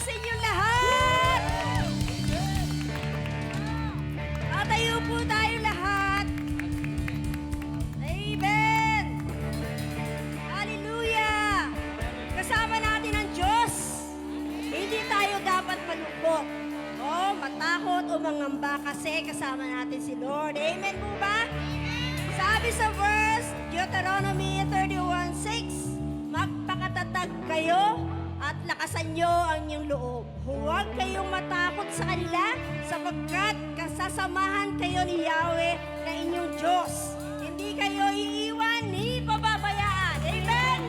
sa inyong lahat! Tatayo po tayo lahat. Amen! Hallelujah! Kasama natin ang Diyos. Hindi tayo dapat malungkot o matakot o mangamba kasi kasama natin si Lord. Amen po ba? Sabi sa verse, Deuteronomy 31:6, magpakatatag kayo at lakasan nyo ang inyong loob. Huwag kayong matakot sa kanila sapagkat kasasamahan kayo ni Yahweh na inyong Diyos. Hindi kayo iiwan ni pababayaan. Amen?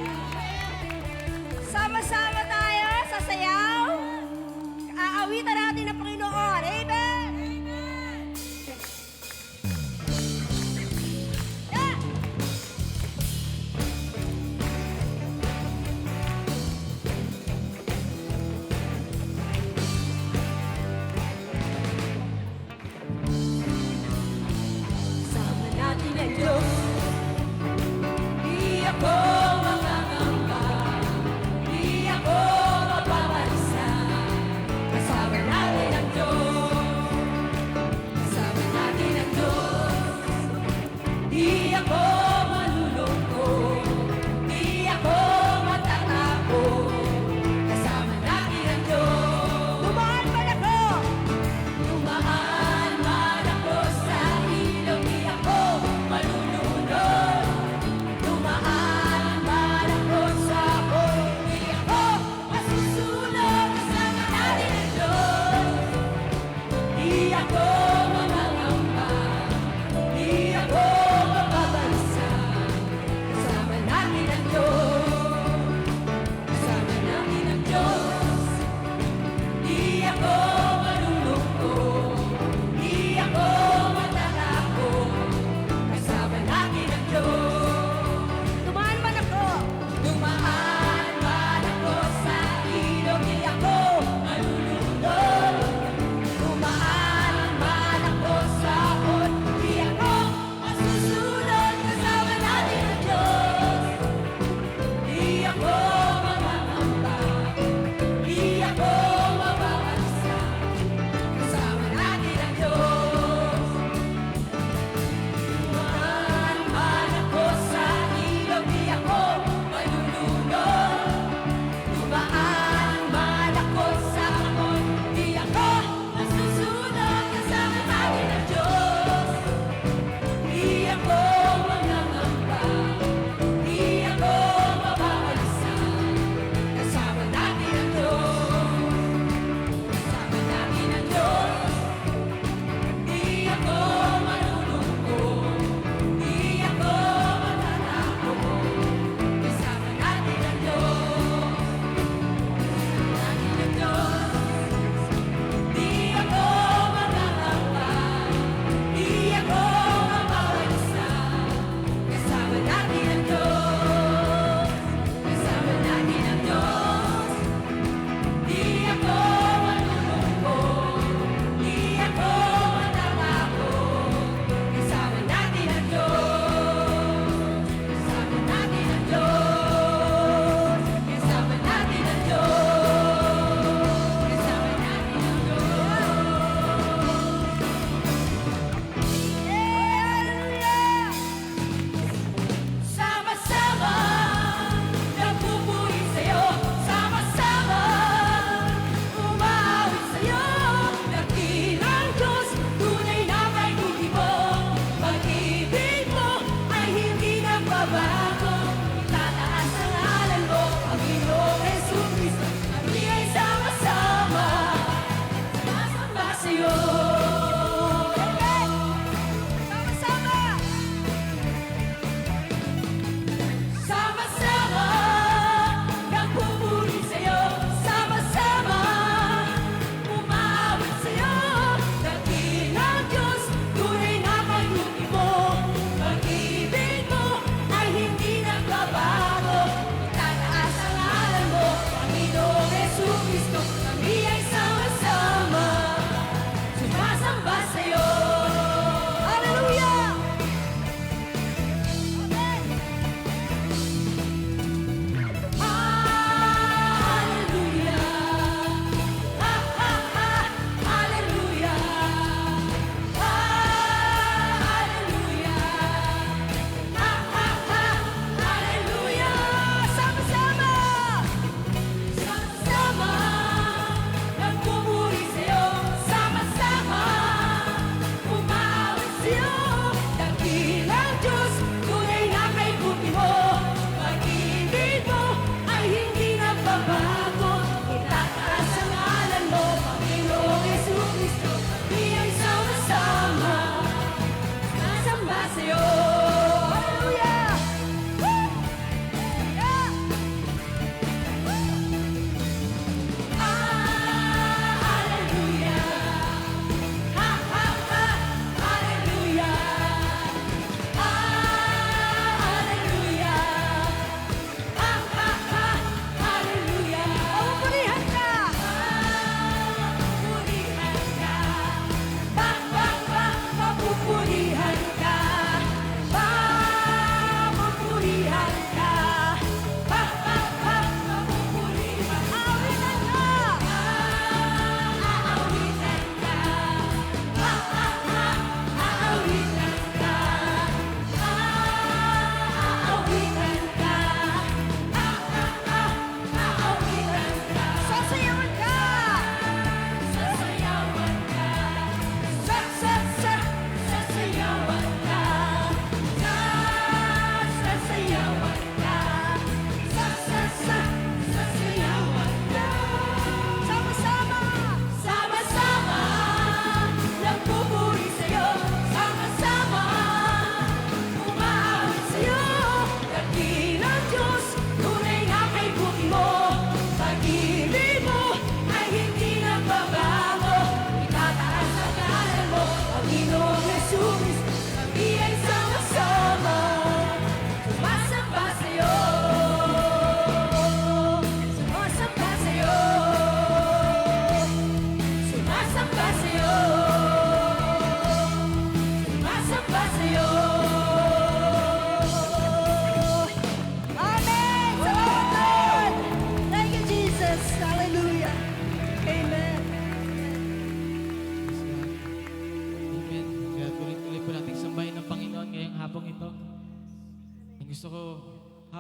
Sama-sama tayo sa sayaw. Aawitan natin ang Panginoon. Amen? Yeah! Sama natin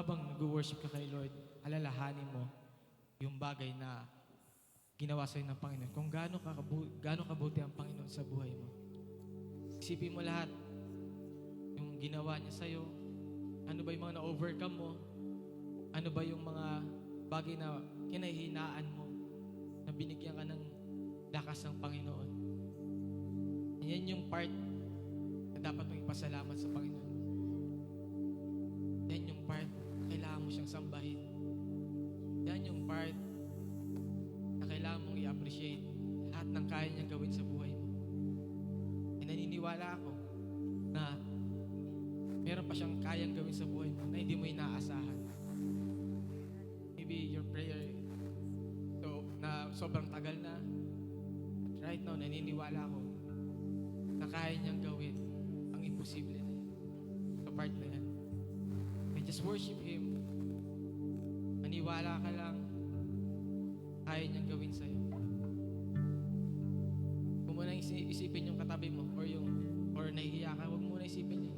habang nag-worship ka kay Lord, alalahanin mo yung bagay na ginawa sa'yo ng Panginoon. Kung gaano kabuti ang Panginoon sa buhay mo. Isipin mo lahat yung ginawa niya sa'yo. Ano ba yung mga na-overcome mo? Ano ba yung mga bagay na kinahihinaan mo na binigyan ka ng lakas ng Panginoon? Yan yung part na dapat mong ipasalamat sa Panginoon. Yan yung part na kailangan mo siyang sambahin. Yan yung part na kailangan mong i-appreciate lahat ng kaya niyang gawin sa buhay mo. E naniniwala ako na meron pa siyang kayang gawin sa buhay mo na hindi mo inaasahan. Maybe your prayer na sobrang tagal na. But right now, naniniwala ako na kaya niyang gawin ang imposible na yan. Sa part na yan. And just worship Him. Maniwala ka lang, kaya niyang gawin sa'yo. Kung muna isipin yung katabi mo or nahihiya ka, huwag muna isipin yun.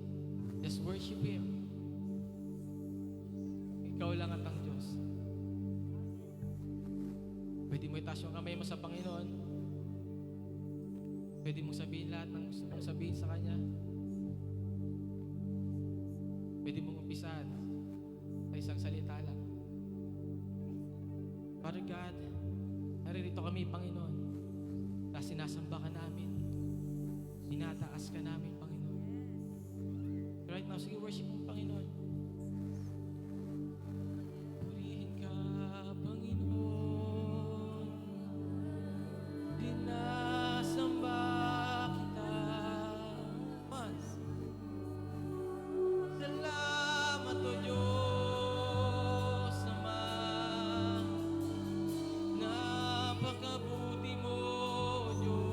Just worship Him. Ikaw lang at ang Diyos. Pwede mo itaas yung kamay mo sa Panginoon. Pwede mo sabihin lahat ng gusto mong sabihin sa Kanya. Pwede mong umpisahan sa isang salita lang. Father God, naririto kami, Panginoon. Dahil sinasamba ka namin. Binataas ka namin, Panginoon. Right now, sige, worship mo, Panginoon. Purihin ka, Panginoon. Sinasamba kita. Mas. Salamat, O Diyos Ama. Napakabuti mo, O Diyos.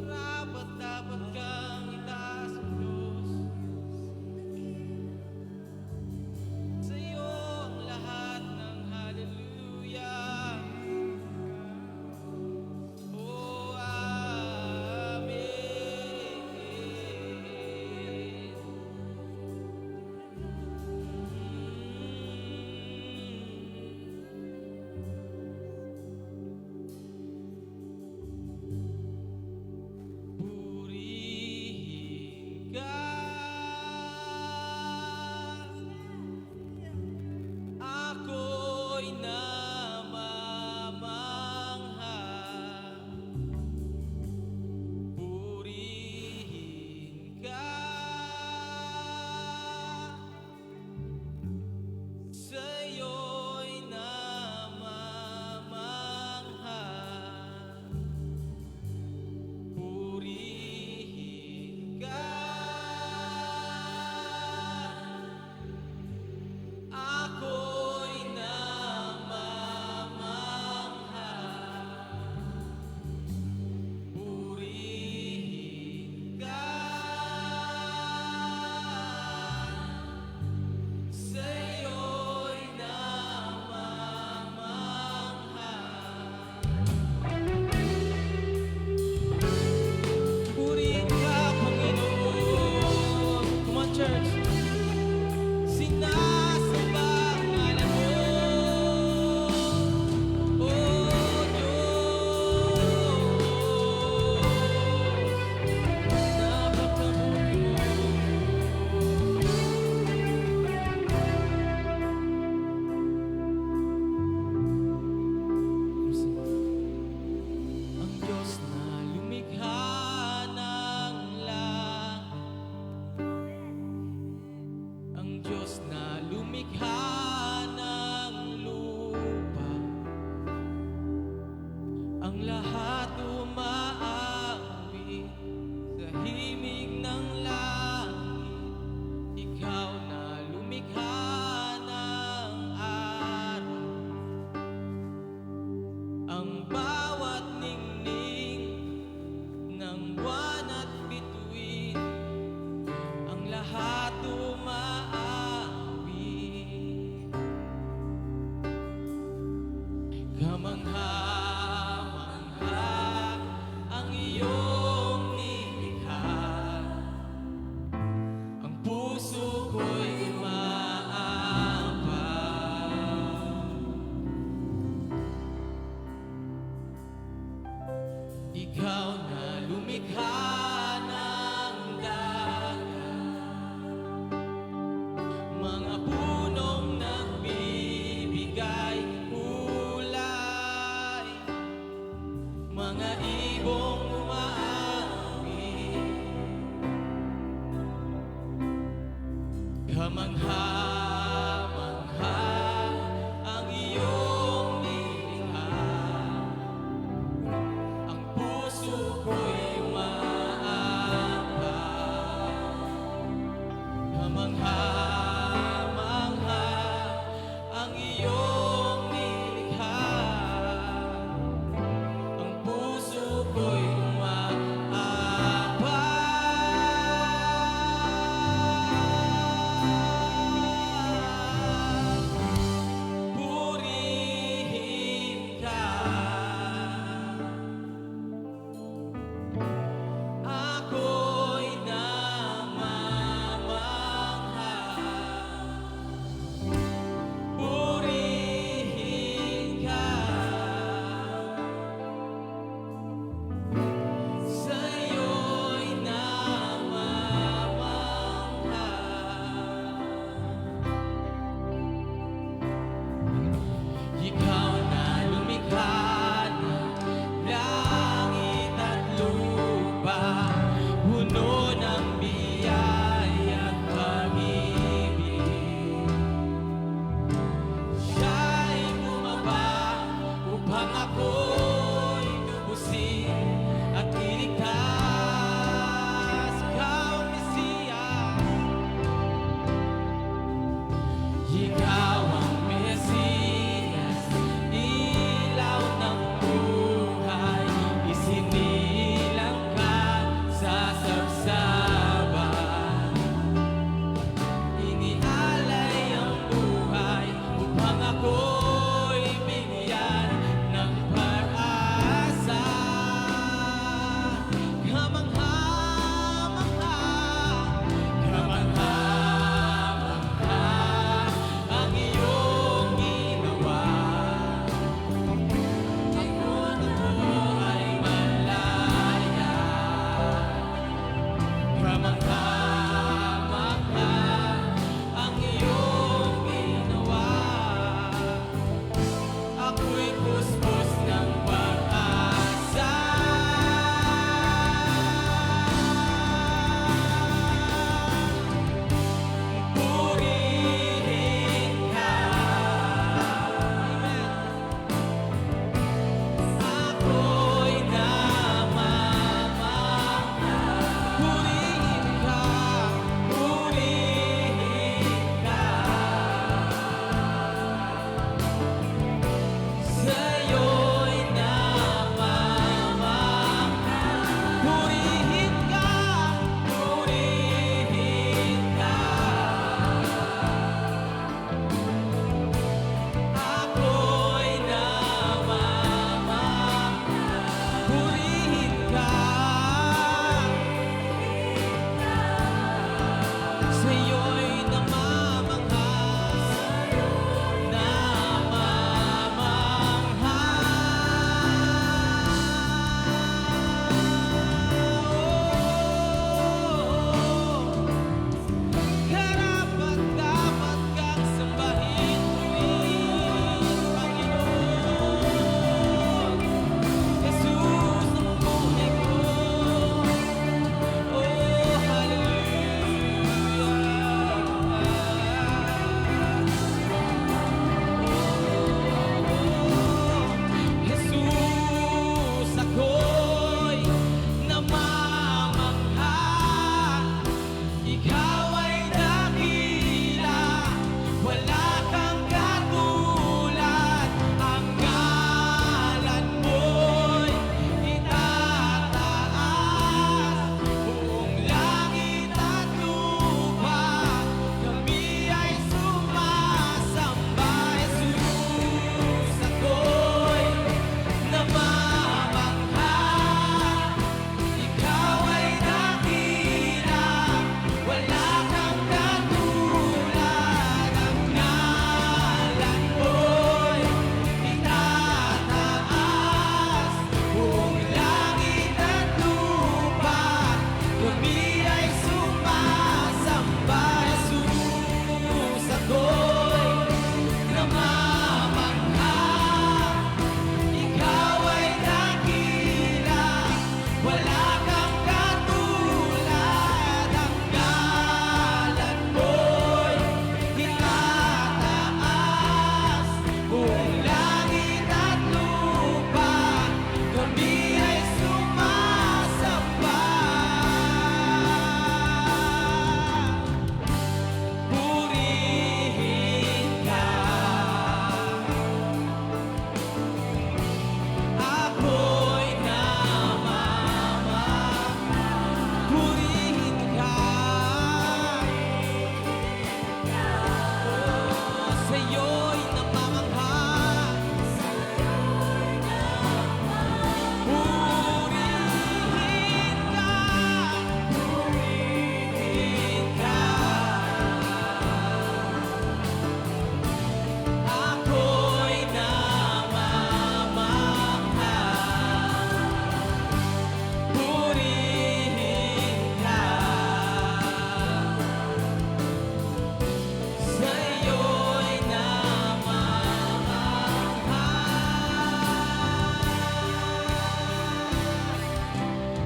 Dapat kang itaas, O Diyos. Sa iyo ang lahat ng hallelujah. Oh, purihin ka. Ako'y namamangha. Purihin ka. Sa'yo'y namamangha. Purihin ka. Ako'y namamangha. Purihin ka. Sa'yo'y namamangha. Purihin ka, Panginoon. Come on, church. Sinasamba ang ngalan mo, O Diyos. Napakabuti mo. Ang Diyos na lumikha ng langit, ang Diyos na lumikha ng lupa, ang lahat umaawi sa himig ng langit. Ikaw na lumikha ng araw, ang bawat ningning ng buwan at bituin, ang lahat umaawi. Kamangha-mangha Ikaw na lumikha ng dagat, mga punong nagbibigay kulay, mga ibong umaawit, kamangha-mangha ang iyong nilikha. Ang puso ko'y umaangkat, kamangha-mangha ang iyong nilikha. Ang puso ko'y umaangkat.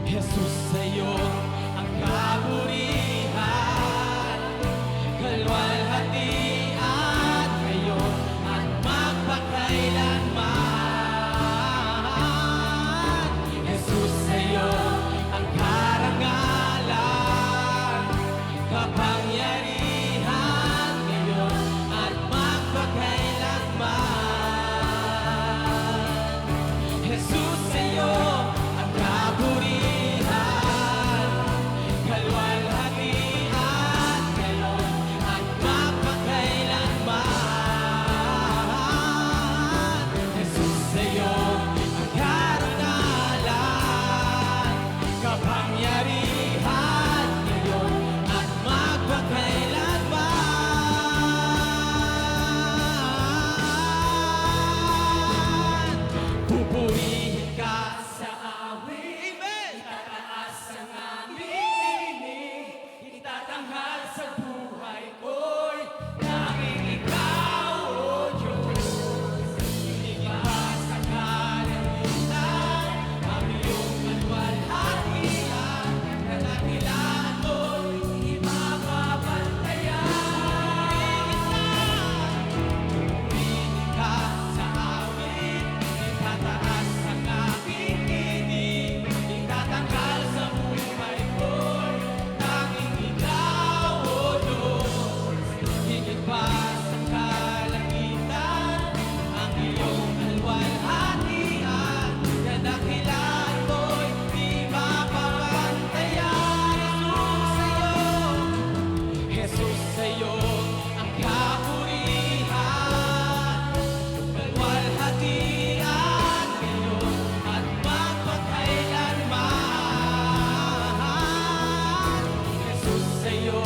Jesus, sa'yo ang kaburihan, kalwalhatian ngayon at magpakailanman. Jesus, sa'yo ang karangalan, kapangyarihan ngayon at magpakailanman. Jesus, sa'yo ang kaburihan, kalwalhatian ngayon at magpakailanman. Jesus, sa'yo ang karangalan, kapangyarihan ngayon at magpakailanman. Pupurihin ka sa awit, itataas ang aming tinig, itatanghal sa buhay ko'y tanging ikaw, O Diyos. Higit pa sa kalangitan, ang iyong kalwalhatian, kadakilaan mo'y di mapapantayan. Pupurihin ka sa awit, itataas ang aking tinig, itatanghal sa buhay ko'y tanging ikaw, O Diyos. Higit pa sa kalangitan, ang iyong kalwalhatian, kadakilaan mo'y di mapapantayan. Jesus, sa'yo ang kaburihan, kalwalhatian ngayon at magpakailanman. Jesus, sa'yo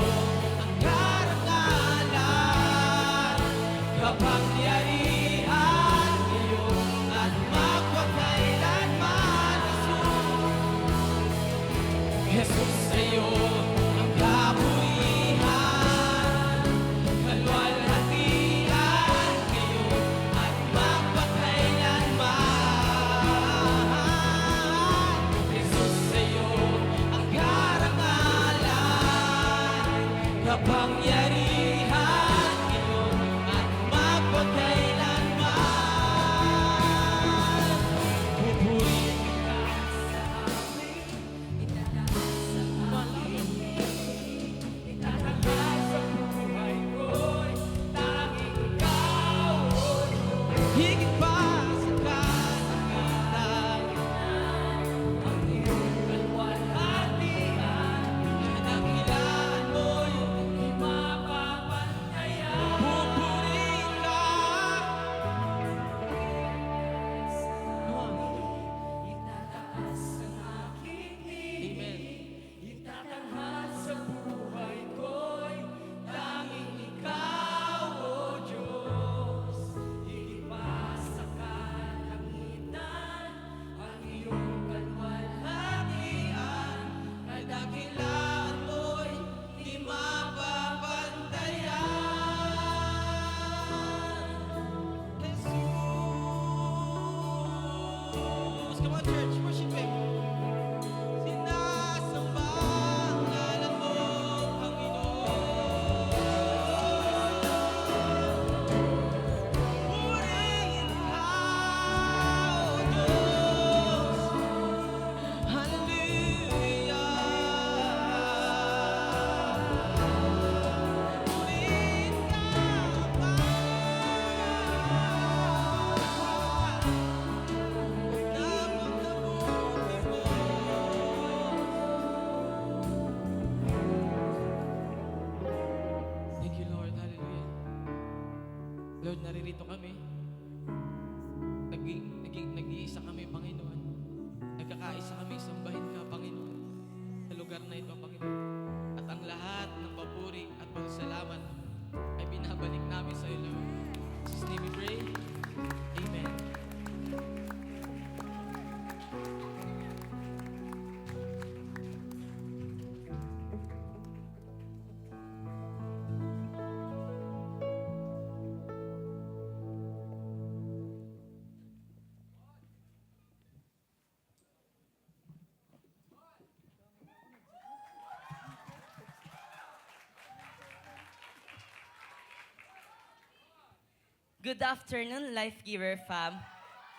ang karangalan, kapangyarihan ngayon at magpakailanman. Jesus, sa'yo ang kaburihan, kalwalhatian ngayon at magpakailanman. Jesus, sa'yo ang karangalan, kapangyarihan ngayon at magpakailanman. Pupurihin ka sa amin, itatanghal sa buhay ko'y tanging ikaw, O Diyos. Higit pa sa kalangitan, ang iyong kalwalhatian, kadakilaan mo'y di mapapantayan. Pupurihin ka. Itataas ang aking tinig, itatanghal sa buhay ko'y tanging ikaw, O Diyos. Higit pa sa kalangitan, ang iyong kalwalhatian, kadakilaan mo'y di mapapantayan. Jesus! Come on, church, worship Him. Sinasamba ang ngalan mo, Panginoon. Purihin ka, O Diyos. Hallelujah. Purihin ka, Thank you, Lord. Hallelujah. Lord, naririto kami. Nag-iisa kami, Panginoon. Nagkakaisa kami, sambahin ka, Panginoon. Sa lugar na ito, Panginoon. At ang lahat ng papuri at pasasalamat ay binabalik namin sa iyo, Lord. In Jesus' name we pray. Amen. Good afternoon, Life Giver fam.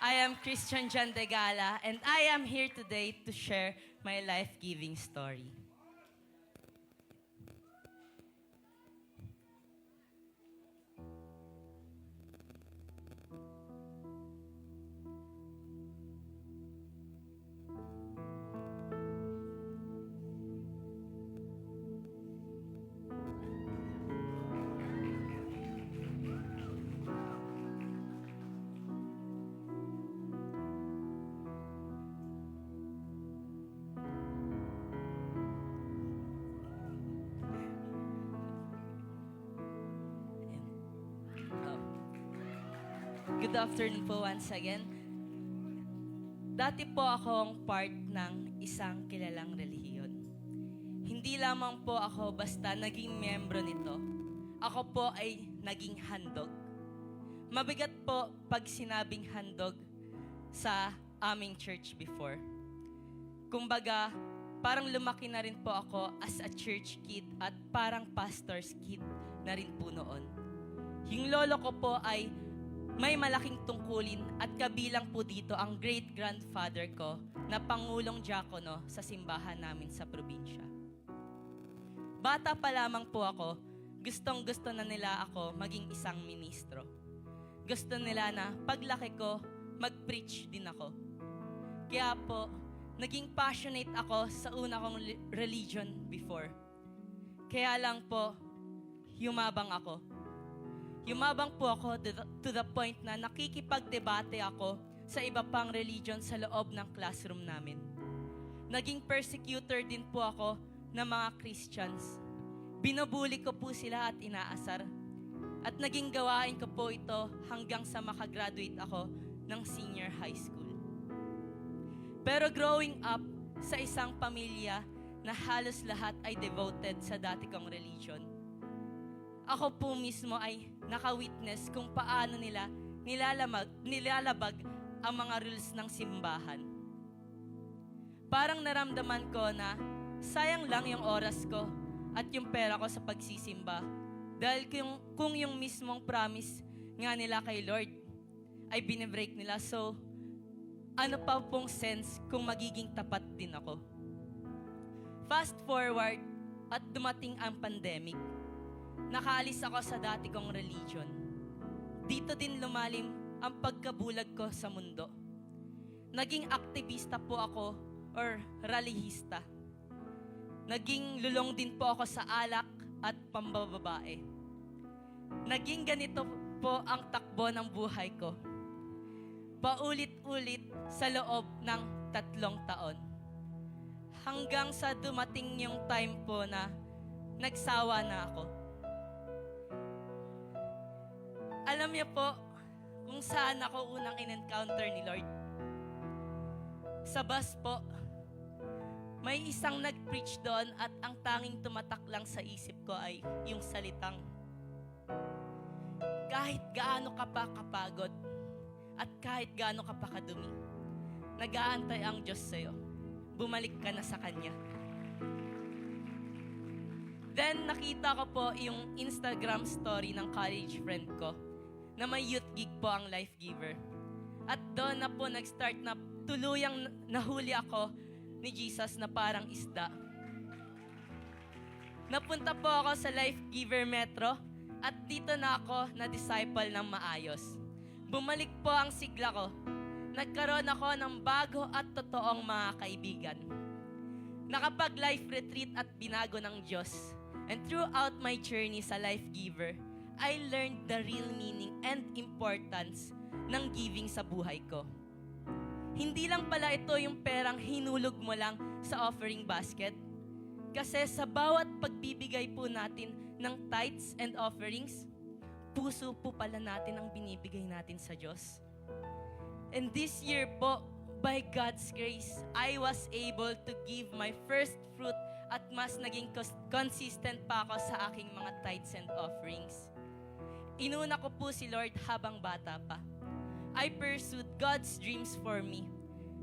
I am Christian Jandegala, and I am here today to share my life-giving story. Good afternoon po once again. Dati po akong part ng isang kilalang relihiyon. Hindi lamang po ako basta naging miyembro nito. Ako po ay naging handog. Mabigat po pag sinabing handog sa aming church before. Kumbaga, parang lumaki na rin po ako as a church kid at parang pastor's kid na rin po noon. Yung lolo ko po ay may malaking tungkulin at kabilang po dito ang great-grandfather ko na Pangulong Diakono sa simbahan namin sa probinsya. Bata pa lamang po ako, gustong-gusto na nila ako maging isang ministro. Gusto nila na paglaki ko, mag-preach din ako. Kaya po, naging passionate ako sa una kong religion before. Kaya lang po, yumabang ako. Yumabang po ako to the point na nakikipagdebate ako sa iba pang religion sa loob ng classroom namin. Naging persecutor din po ako ng mga Christians. Binubuli ko po sila at inaasar. At naging gawain ko po ito hanggang sa makagraduate ako ng senior high school. Pero growing up sa isang pamilya na halos lahat ay devoted sa dati kong religion, ako po mismo ay naka-witness kung paano nila nilalabag ang mga rules ng simbahan. Parang naramdaman ko na sayang lang yung oras ko at yung pera ko sa pagsisimba. Dahil kung yung mismong promise nga nila kay Lord ay binibreak nila. So, ano pa pong sense kung magiging tapat din ako? Fast forward at dumating ang pandemic. Nakaalis ako sa dati kong religion. Dito din lumalim ang pagkabulag ko sa mundo. Naging aktivista po ako or rallyista. Naging lulong din po ako sa alak at pambababae. Naging ganito po ang takbo ng buhay ko. Paulit-ulit sa loob ng 3 taon. Hanggang sa dumating yung time po na nagsawa na ako. Alam niyo po kung saan ako unang in-encounter ni Lord. Sa bus po, may isang nag-preach doon at ang tanging tumatak lang sa isip ko ay yung salitang, kahit gaano ka pa kapagod at kahit gaano ka pa kadumi, nag-aantay ang Diyos sa'yo. Bumalik ka na sa Kanya. Then, nakita ko po yung Instagram story ng college friend ko na may youth gig po ang Life Giver. At doon na po nag-start na tuluyang nahuli ako ni Jesus na parang isda. Napunta po ako sa Life Giver Metro at dito na ako na-disciple ng maayos. Bumalik po ang sigla ko. Nagkaroon ako ng bago at totoong mga kaibigan. Nakapag-life retreat at binago ng Diyos. And throughout my journey sa Life Giver, I learned the real meaning and importance ng giving sa buhay ko. Hindi lang pala ito yung perang hinulog mo lang sa offering basket. Kasi sa bawat pagbibigay po natin ng tithes and offerings, puso po pala natin ang binibigay natin sa Diyos. And this year po, by God's grace, I was able to give my first fruit at mas naging consistent pa ako sa aking mga tithes and offerings. Inuna ko po si Lord habang bata pa. I pursued God's dreams for me.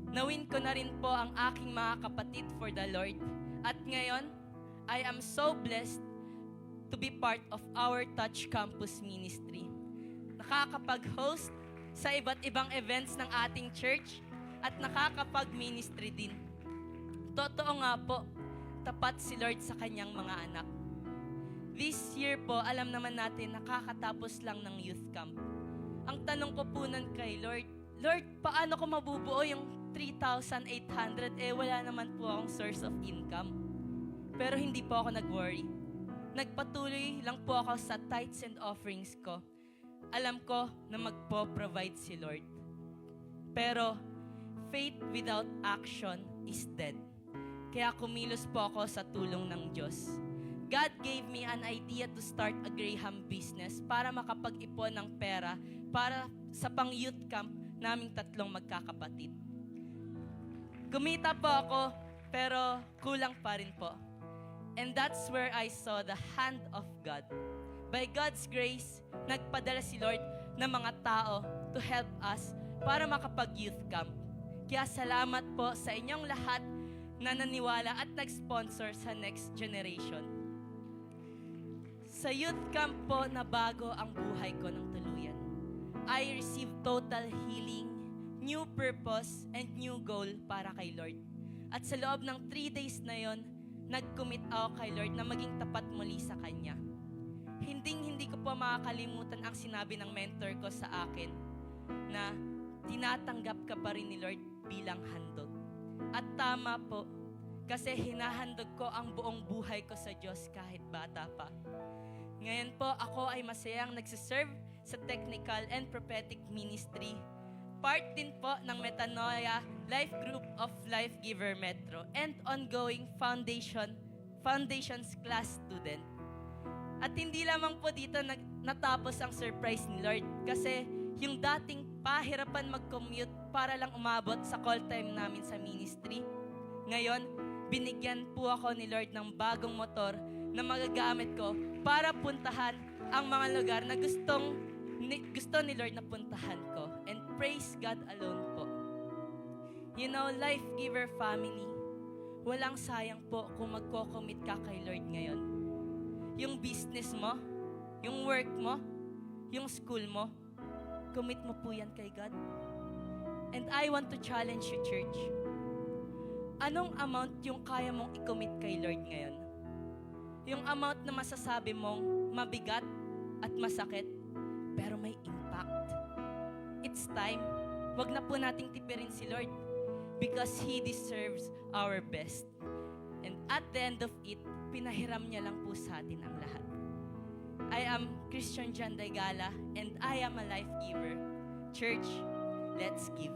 Nawin ko na rin po ang aking mga kapatid for the Lord. At ngayon, I am so blessed to be part of our Touch Campus Ministry. nakakapag-host sa iba't ibang events ng ating church, at nakakapag-ministry din. Totoo nga po, tapat si Lord sa kanyang mga anak. This year po, alam naman natin, nakakatapos lang ng youth camp. Ang tanong ko po nun kay Lord, Lord, paano ko mabubuo yung 3,800? Wala naman po akong source of income. Pero hindi po ako nag-worry. Nagpatuloy lang po ako sa tithes and offerings ko. Alam ko na magpo-provide si Lord. Pero faith without action is dead. Kaya kumilos po ako sa tulong ng Diyos. God gave me an idea to start a Graham business para makapag-ipon ng pera para sa pang-youth camp naming tatlong magkakapatid. Kumita po ako, pero kulang pa rin po. And that's where I saw the hand of God. By God's grace, nagpadala si Lord ng mga tao to help us para makapag-youth camp. Kaya salamat po sa inyong lahat na naniwala at nag-sponsor sa next generation. Sa youth camp po na bago ang buhay ko ng tuluyan. I received total healing, new purpose, and new goal para kay Lord. At sa loob ng 3 days na yon, nag-commit ako kay Lord na maging tapat muli sa Kanya. Hindi ko po makakalimutan ang sinabi ng mentor ko sa akin na tinatanggap ka pa rin ni Lord bilang handog. At tama po, kasi hinahandog ko ang buong buhay ko sa Diyos kahit bata pa. Ngayon po, ako ay masayang nagsiserve sa technical and prophetic ministry. Part din po ng Metanoia Life Group of Life Giver Metro and ongoing foundations class student. At hindi lamang po dito natapos ang surprise ni Lord kasi yung dating pahirapan mag-commute para lang umabot sa call time namin sa ministry. Ngayon, binigyan po ako ni Lord ng bagong motor na magagamit ko para puntahan ang mga lugar na gusto ni Lord na puntahan ko. And praise God alone po. You know, Life Giver family, walang sayang po kung magko-commit ka kay Lord ngayon. Yung business mo, yung work mo, yung school mo, commit mo po yan kay God. And I want to challenge you, church. Anong amount yung kaya mong i-commit kay Lord ngayon? Yung amount na masasabi mong mabigat at masakit, pero may impact. It's time. Wag na po nating tipirin si Lord because He deserves our best. And at the end of it, pinahiram niya lang po sa atin ang lahat. I am Christian John Daigala and I am a life giver. Church, let's give.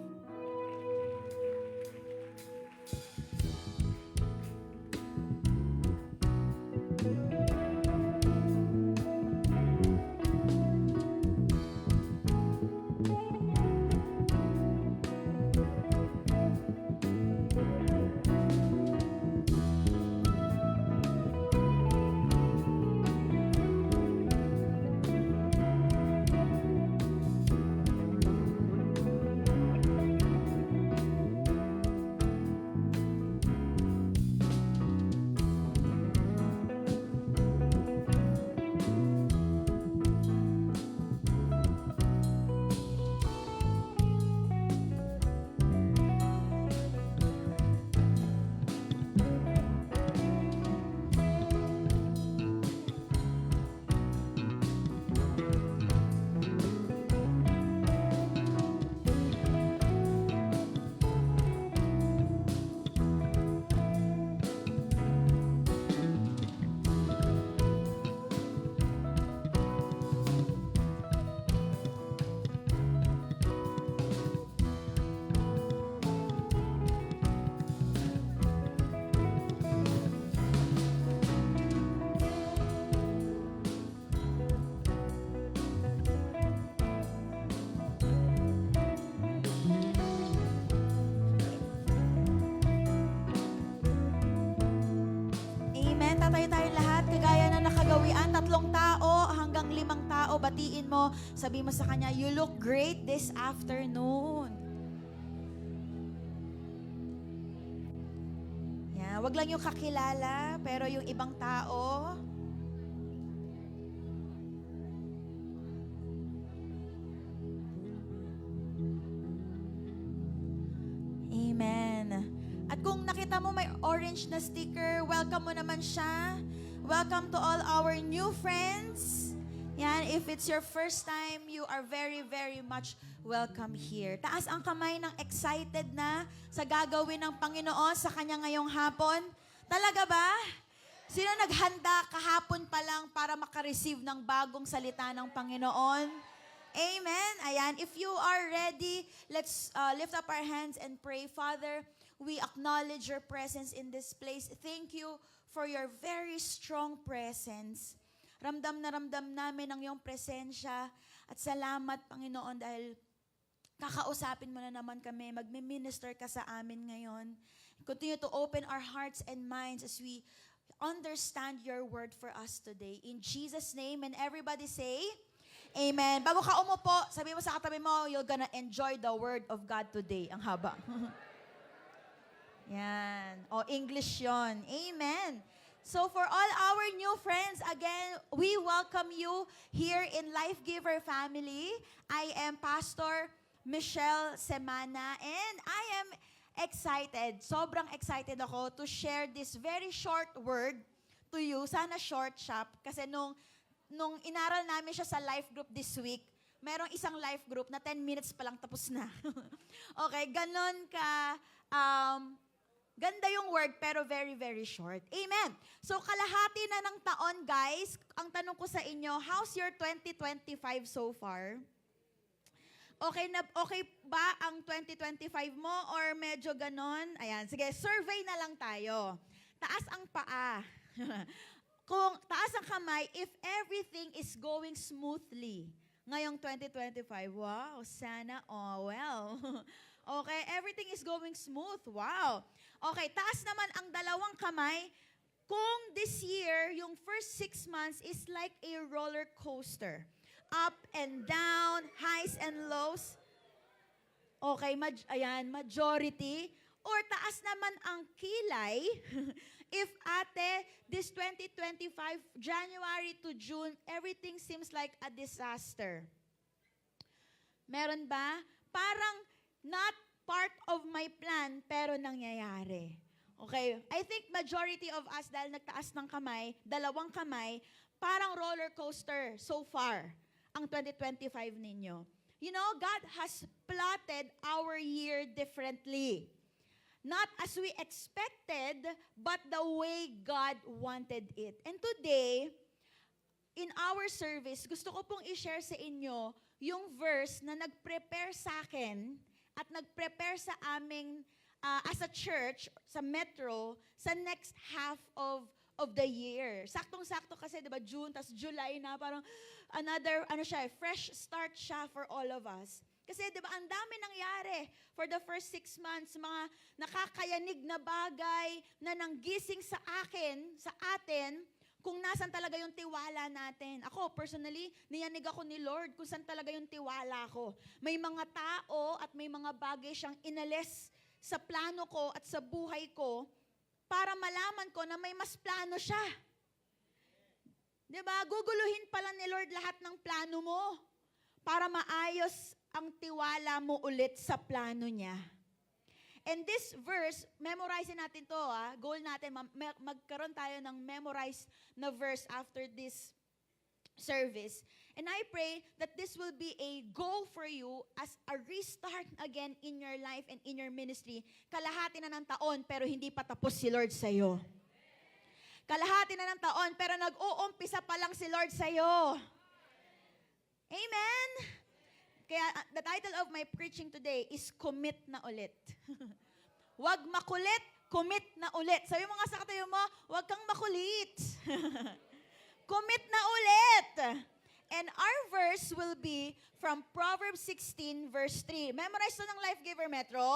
Amen. Tatayo tayo lahat. Kagaya na nakagawian, 3 tao hanggang 5 tao, batiin mo, sabi mo sa kanya, you look great this afternoon. Yan. Wag lang yung kakilala, pero yung ibang tao. nakita mo may orange na sticker, welcome mo naman siya. Welcome to all our new friends. Yan, if it's your first time, you are very, very much welcome here. Taas ang kamay ng excited na sa gagawin ng Panginoon sa kanya ngayong hapon. Talaga ba? Sino naghanda kahapon pa lang para makareceive ng bagong salita ng Panginoon? Amen. Ayan, if you are ready, let's lift up our hands and pray. Father, we acknowledge your presence in this place. Thank you for your very strong presence. Ramdam na ramdam namin ang iyong presensya. At salamat, Panginoon, dahil kakausapin mo na naman kami. Magme-minister ka sa amin ngayon. Continue to open our hearts and minds as we understand your word for us today. In Jesus' name, and everybody say, Amen. Bago ka umupo, sabi mo sa katabi mo, you're gonna enjoy the word of God today. Ang haba. Yan. O, English yon. Amen. So for all our new friends, again, we welcome you here in Life Giver family. I am Pastor Michelle Semana and I am excited, sobrang excited ako to share this very short word to you. Sana short siya kasi nung inaral namin siya sa life group this week, merong isang life group na 10 minutes pa lang tapos na. Okay, ganon ka, ganda yung word pero very, very short. Amen. So kalahati na ng taon, guys. Ang tanong ko sa inyo, how's your 2025 so far? Okay ba ang 2025 mo or medyo ganon? Ayan, sige, survey na lang tayo. Taas ang paa. Kung taas ang kamay, if everything is going smoothly ngayong 2025, wow, sana, oh well. Okay, everything is going smooth, wow. Okay, taas naman ang dalawang kamay. Kung this year, yung first 6 months is like a roller coaster. Up and down, highs and lows. Okay, ayan, majority. Or taas naman ang kilay. If ate, this 2025, January to June, everything seems like a disaster. Meron ba? Parang not part of my plan, pero nangyayari. Okay, I think majority of us, dahil nagtaas ng kamay, dalawang kamay, parang roller coaster so far ang 2025 ninyo. You know, God has plotted our year differently. Not as we expected, but the way God wanted it. And today, in our service, gusto ko pong i-share sa inyo yung verse na nag-prepare sa akin at nag-prepare sa aming as a church, sa Metro, sa next half of the year. Saktong-sakto kasi, di ba, June, tas July na, parang another, fresh start siya for all of us. Kasi, di ba, ang dami nangyari for the first 6 months, mga nakakayanig na bagay na nanggising sa atin, kung nasan talaga yung tiwala natin. Ako, personally, niyanig ako ni Lord kung saan talaga yung tiwala ko. May mga tao at may mga bagay siyang inalis sa plano ko at sa buhay ko para malaman ko na may mas plano siya. Diba? Guguluhin pala ni Lord lahat ng plano mo para maayos ang tiwala mo ulit sa plano niya. And this verse, memorize natin to. Goal natin, magkaroon tayo ng memorize na verse after this service. And I pray that this will be a goal for you as a restart again in your life and in your ministry. Kalahati na ng taon pero hindi pa tapos si Lord sa'yo. Kalahati na ng taon pero nag-uumpisa pa lang si Lord sa'yo. Amen? Kaya the title of my preaching today is Commit na ulit. Wag makulit, commit na ulit. Sabi mo nga sa katayo mo, wag kang makulit. Commit na ulit. And our verse will be from Proverbs 16 verse 3. Memorize to ng Life Giver Metro.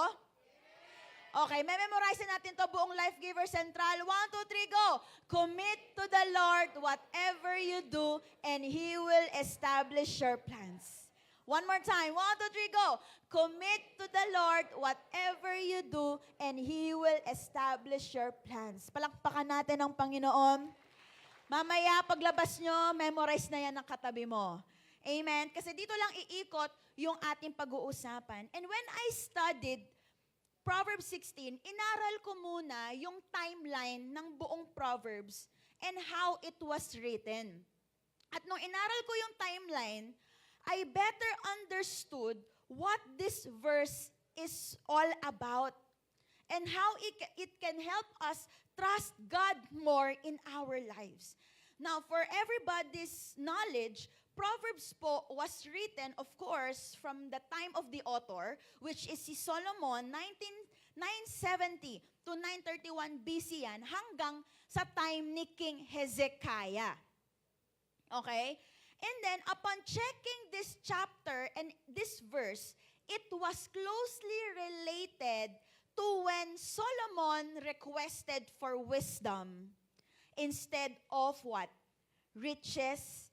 Okay, memorize natin to buong Life Giver Central. 1, 2, 3, go! Commit to the Lord whatever you do and He will establish your plans. One more time. 1, 2, 3, go. Commit to the Lord whatever you do and He will establish your plans. Palakpakan natin ang Panginoon. Mamaya, paglabas nyo, memorize na yan ng katabi mo. Amen? Kasi dito lang iikot yung ating pag-uusapan. And when I studied Proverbs 16, inaral ko muna yung timeline ng buong Proverbs and how it was written. At nung inaral ko yung timeline, I better understood what this verse is all about and how it can help us trust God more in our lives. Now, for everybody's knowledge, Proverbs po was written, of course, from the time of the author, which is si Solomon, 970 to 931 BC yan, hanggang sa time ni King Hezekiah. Okay? And then, upon checking this chapter and this verse, it was closely related to when Solomon requested for wisdom instead of what? Riches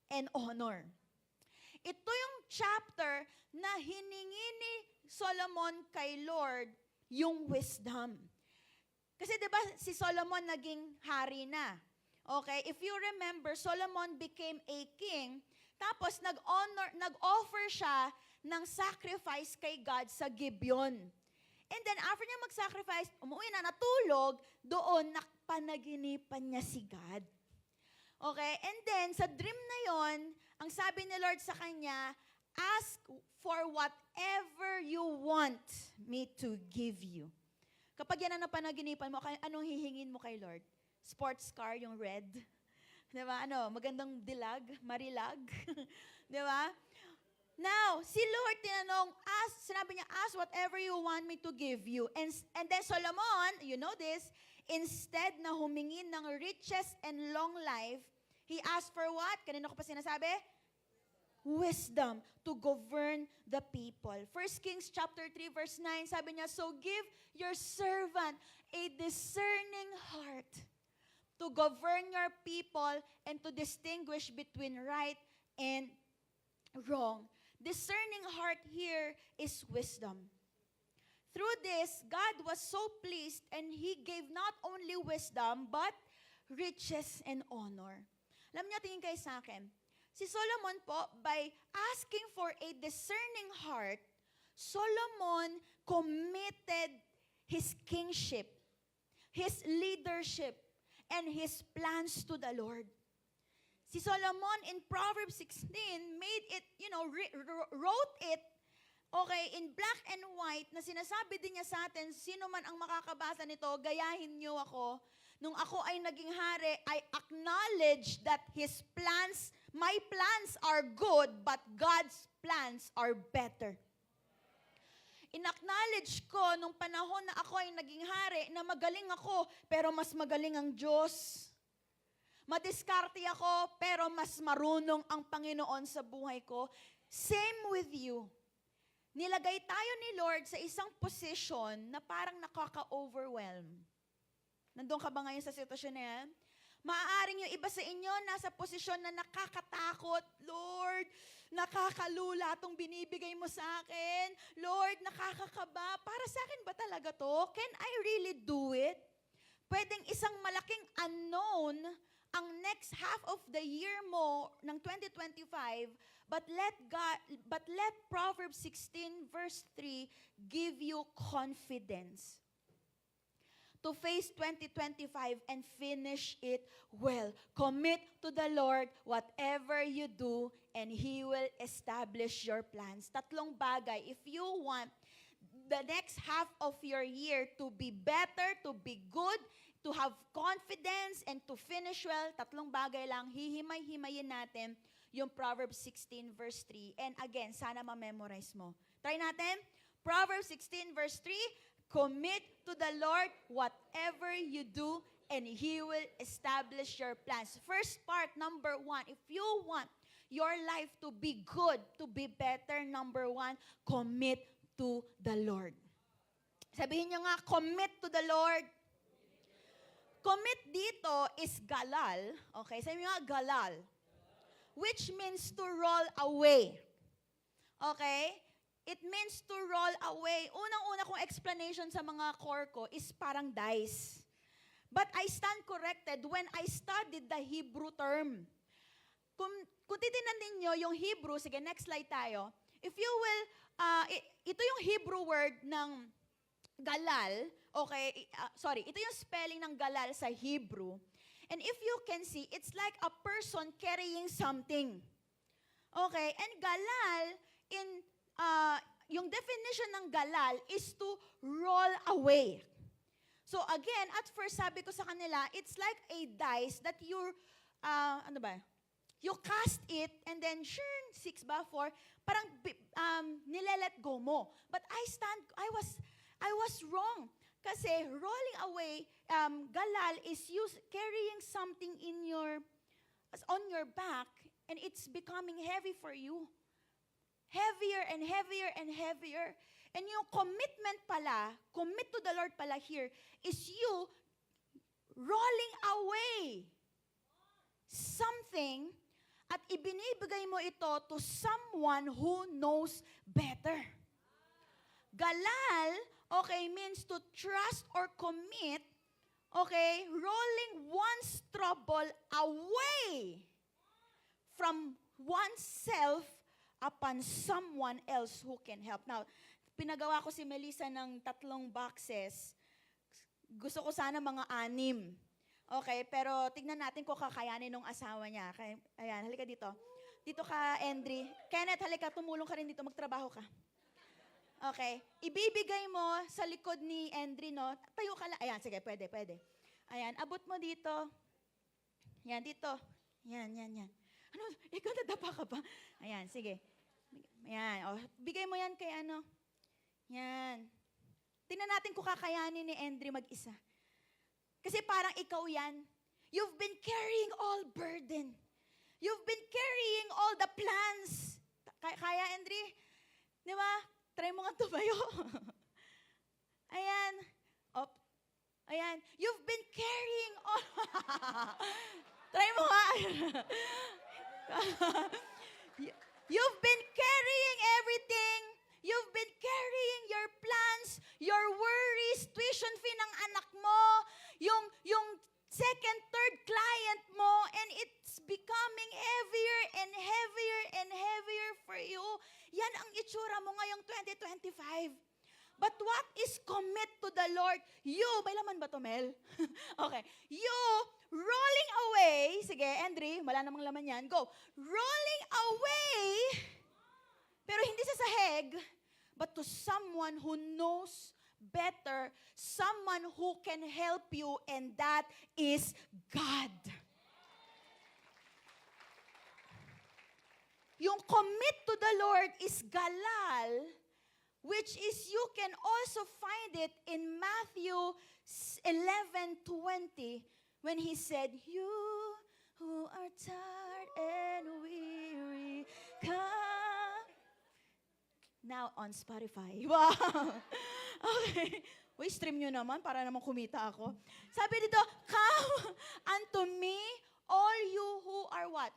and honor. Ito yung chapter na hiningi ni Solomon kay Lord yung wisdom. Kasi 'di ba si Solomon naging hari na. Okay, if you remember, Solomon became a king, tapos nag-offer siya ng sacrifice kay God sa Gibeon. And then after niya mag-sacrifice, umuwi na, natulog, doon nakpanaginipan niya si God. Okay? And then, sa dream na yon, ang sabi ni Lord sa kanya, ask for whatever you want me to give you. Kapag yan ang napanaginipan mo, anong hihingin mo kay Lord? Sports car, yung red. Diba? Magandang dilag, marilag. Diba? Now, si Lord tinanong, sinabi niya, ask whatever you want me to give you. And then Solomon, you know this, instead na humingi ng riches and long life, he asked for what? Kanina ko pa sinasabi? Wisdom to govern the people. 1 Kings chapter 3 verse 9, sabi niya, so give your servant a discerning heart to govern your people and to distinguish between right and wrong. Discerning heart here is wisdom. Through this, God was so pleased and He gave not only wisdom, but riches and honor. Alam niyo, tingin kayo sa akin, si Solomon po, by asking for a discerning heart, Solomon committed his kingship, his leadership, and his plans to the Lord. Si Solomon in Proverbs 16 made it, wrote it, okay, in black and white, na sinasabi din niya sa atin, sino man ang makakabasa nito, gayahin niyo ako. Nung ako ay naging hari, I acknowledge that His plans, my plans are good, but God's plans are better. In-acknowledge ko nung panahon na ako ay naging hari, na magaling ako, pero mas magaling ang Diyos. Madiskarte ako, pero mas marunong ang Panginoon sa buhay ko. Same with you. Nilagay tayo ni Lord sa isang position na parang nakaka-overwhelm. Nandun ka ba ngayon sa sitwasyon na yan? Maaaring yung iba sa inyo nasa posisyon na nakakatakot. Lord, nakakalula itong binibigay mo sa akin. Lord, nakakakaba. Para sa akin ba talaga to? Can I really do it? Pwedeng isang malaking unknown ang next half of the year mo ng 2025, but let Proverbs 16 verse 3 give you confidence to face 2025 and finish it well. Commit to the Lord whatever you do, and He will establish your plans. Tatlong bagay. If you want the next half of your year to be better, to be good, to have confidence, and to finish well, tatlong bagay lang, hihimay-himayin natin yung Proverbs 16 verse 3. And again, sana ma-memorize mo. Try natin. Proverbs 16 verse 3, commit to the Lord whatever you do, and He will establish your plans. First part, number 1, if you want your life to be good, to be better, number 1, commit to the Lord. Sabihin nyo nga, commit to the Lord. Commit dito is galal. Okay, sabi nyo nga, galal. Which means to roll away. Okay? It means to roll away. Unang-una kong explanation sa mga core ko is parang dice. But I stand corrected when I studied the Hebrew term. Kung titignan ninyo yung Hebrew, sige, next slide tayo. If you will, ito yung Hebrew word ng galal, okay, sorry, ito yung spelling ng galal sa Hebrew. And if you can see, it's like a person carrying something. Okay, and galal, yung definition ng galal is to roll away. So again, at first sabi ko sa kanila, it's like a dice that you're, you cast it and then, 6 ba, 4, parang nilelet go mo. But I was wrong. Kasi rolling away, galal is you carrying something on your back and it's becoming heavy for you. Heavier and heavier and heavier. And yung commitment pala, commit to the Lord pala here, is you rolling away something at ibinibigay mo ito to someone who knows better. Galal, okay, means to trust or commit, okay, rolling one's trouble away from oneself upon someone else who can help. Now, pinagawa ko si Melissa ng 3 boxes. Gusto ko sana mga 6. Okay, pero tignan natin kung kakayanin ng asawa niya. Okay, ayan, halika dito. Dito ka, Endry. Kenneth, halika, tumulong ka rin dito, magtrabaho ka. Okay, ibibigay mo sa likod ni Endry, no? Tayo ka lang. Ayan, sige, pwede. Ayan, abot mo dito. Yan, dito. Yan. Ano, ikaw nadapa ka ba? Ayan, sige. Ayan, bigay mo yan kay ano. Yan. Tingnan natin kung kakayanin ni Endry mag-isa. Kasi parang ikaw yan. You've been carrying all burden. You've been carrying all the plans. Kaya, Endry? Di ba? Try mo nga tumayo. Ayan. Ayan. You've been carrying all... Try mo nga. You've been carrying everything. You've been carrying your plans, your worries, tuition fee ng anak mo, yung second, third client mo, and it's becoming heavier and heavier and heavier for you. Yan ang itsura mo ngayong 2025. But what is commit to the Lord? You, may laman ba to, Mel? Okay. You, rolling away, sige, Endry, wala namang laman yan, go. Rolling away, pero hindi sa sahig, but to someone who knows better, someone who can help you, and that is God. Yung commit to the Lord is galal, which is you can also find it in Matthew 11:20, when he said, "You who are tired and weary, come." Now on Spotify. Wow! Okay. Uy, stream nyo naman para naman kumita ako. Sabi dito, "Come unto me, all you who are what?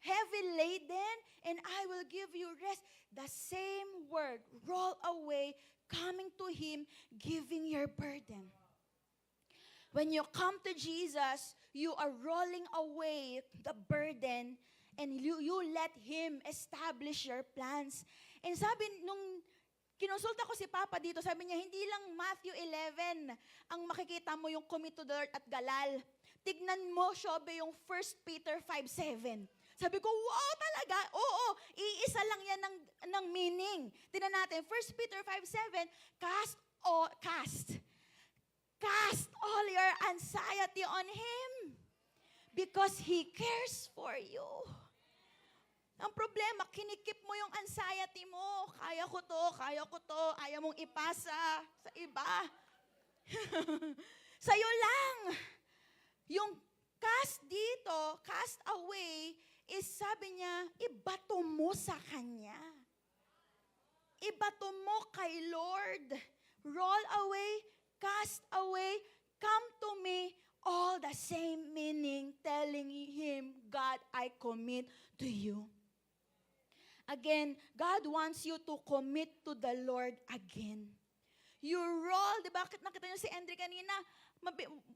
Heavy laden, and I will give you rest." The same word, roll away, coming to Him, giving your burden. When you come to Jesus, you are rolling away the burden, and you let Him establish your plans. And sabi, nung kinonsulta ko si Papa dito, sabi niya, hindi lang Matthew 11 ang makikita mo yung commit to the Lord at galal. Tignan mo, Shobe, yung 1 Peter 5:7. Sabi ko, wow talaga. Oo, iisa lang yan ng meaning. Tignan natin, 1 Peter 5:7, cast all your anxiety on Him because He cares for you. Ang problema, kinikip mo yung anxiety mo. Kaya ko to, ayaw mong ipasa sa iba. Sa'yo lang. Yung cast dito, cast away, is sabi niya, ibato mo sa Kanya. Ibato mo kay Lord. Roll away, cast away, come to me, all the same meaning, telling Him, God, I commit to you. Again, God wants you to commit to the Lord again. You roll, di ba? Nakita niyo si Andre kanina,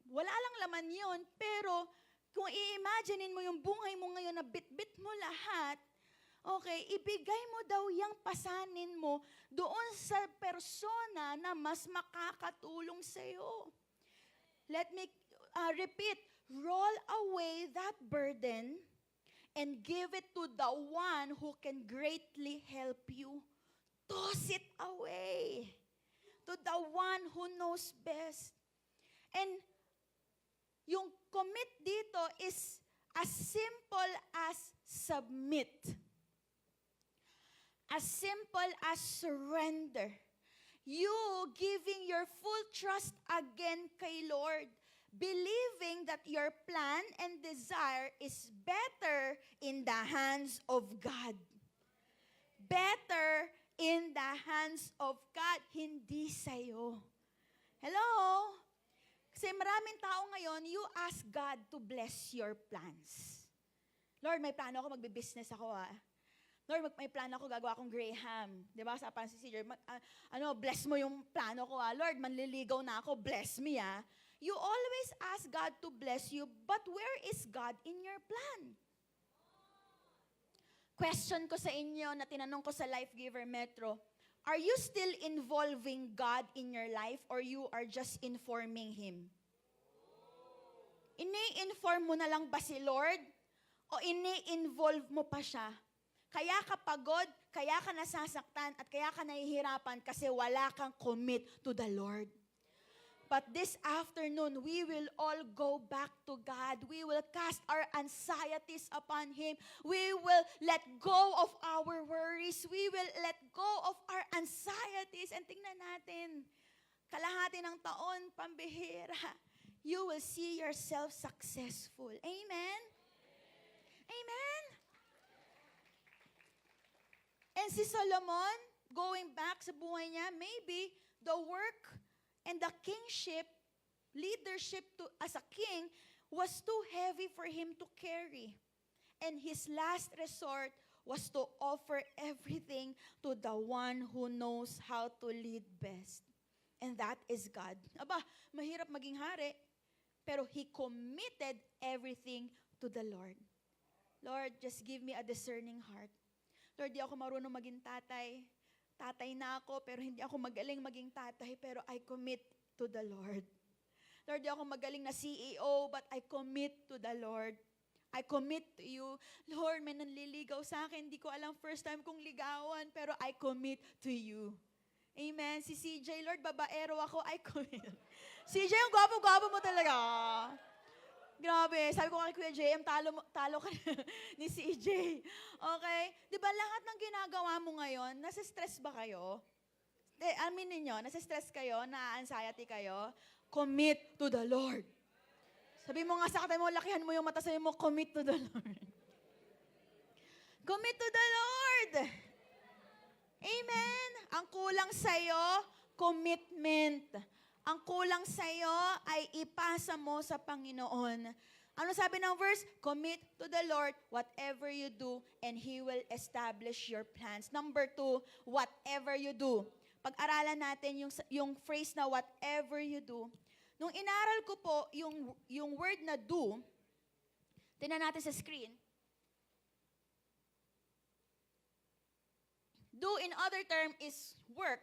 wala lang laman yun, pero kung i-imaginein mo yung buhay mo ngayon na bit-bit mo lahat, Okay, ibigay mo daw yung pasanin mo doon sa persona na mas makakatulong sa'yo. Let me repeat, roll away that burden and give it to the one who can greatly help you. Toss it away to the one who knows best. And yung commit dito is as simple as submit. As simple as surrender. You giving your full trust again kay Lord, believing that your plan and desire is better in the hands of God. Better in the hands of God, hindi sa'yo. Hello? Kasi maraming tao ngayon, you ask God to bless your plans. Lord, may plano ako, magbe-business ako Lord, may plano ako, gagawa akong Graham. Di ba? Sa si CJ, bless mo yung plano ko Lord, manliligaw na ako, bless me You always ask God to bless you, but where is God in your plan? Question ko sa inyo na tinanong ko sa Life Giver Metro, are you still involving God in your life or you are just informing Him? Ini-inform mo na lang ba si Lord? O ini-involve mo pa siya? Kaya ka pagod, kaya ka nasasaktan, at kaya ka nahihirapan kasi wala kang commit to the Lord. But this afternoon, we will all go back to God. We will cast our anxieties upon Him. We will let go of our worries. We will let go of our anxieties. And tingnan natin, kalahati ng taon, pambihira, you will see yourself successful. Amen? Amen? And si Solomon, going back sa buhay niya, maybe the work and the kingship, leadership as a king, was too heavy for him to carry. And his last resort was to offer everything to the one who knows how to lead best. And that is God. Aba, mahirap maging hari, pero he committed everything to the Lord. Lord, just give me a discerning heart. Lord, di ako marunong maging tatay. Tatay na ako, pero hindi ako magaling maging tatay, pero I commit to the Lord. Lord, di ako magaling na CEO, but I commit to the Lord. I commit to you. Lord, may nanliligaw sa akin. Hindi ko alam first time kong ligawan, pero I commit to you. Amen. Si CJ, Lord, babaero ako, I commit. CJ, ang gwapo-gwapo mo talaga. Grabe, sabi ko kay Kuya JM, talo ka ni CJ. Okay? Di ba lahat ng ginagawa mo ngayon, nasa-stress ba kayo? Aminin nyo, nasa-stress kayo, na-anxiety kayo? Commit to the Lord. Sabi mo nga sa katay mo, lakihan mo yung mata, sabi mo, commit to the Lord. Commit to the Lord. Amen. Ang kulang sa'yo, commitment. Ang kulang sa'yo ay ipasa mo sa Panginoon. Ano sabi ng verse? Commit to the Lord whatever you do and He will establish your plans. Number 2, whatever you do. Pag-aralan natin yung phrase na whatever you do. Nung inaral ko po yung word na do, tingnan natin sa screen. Do in other term is work,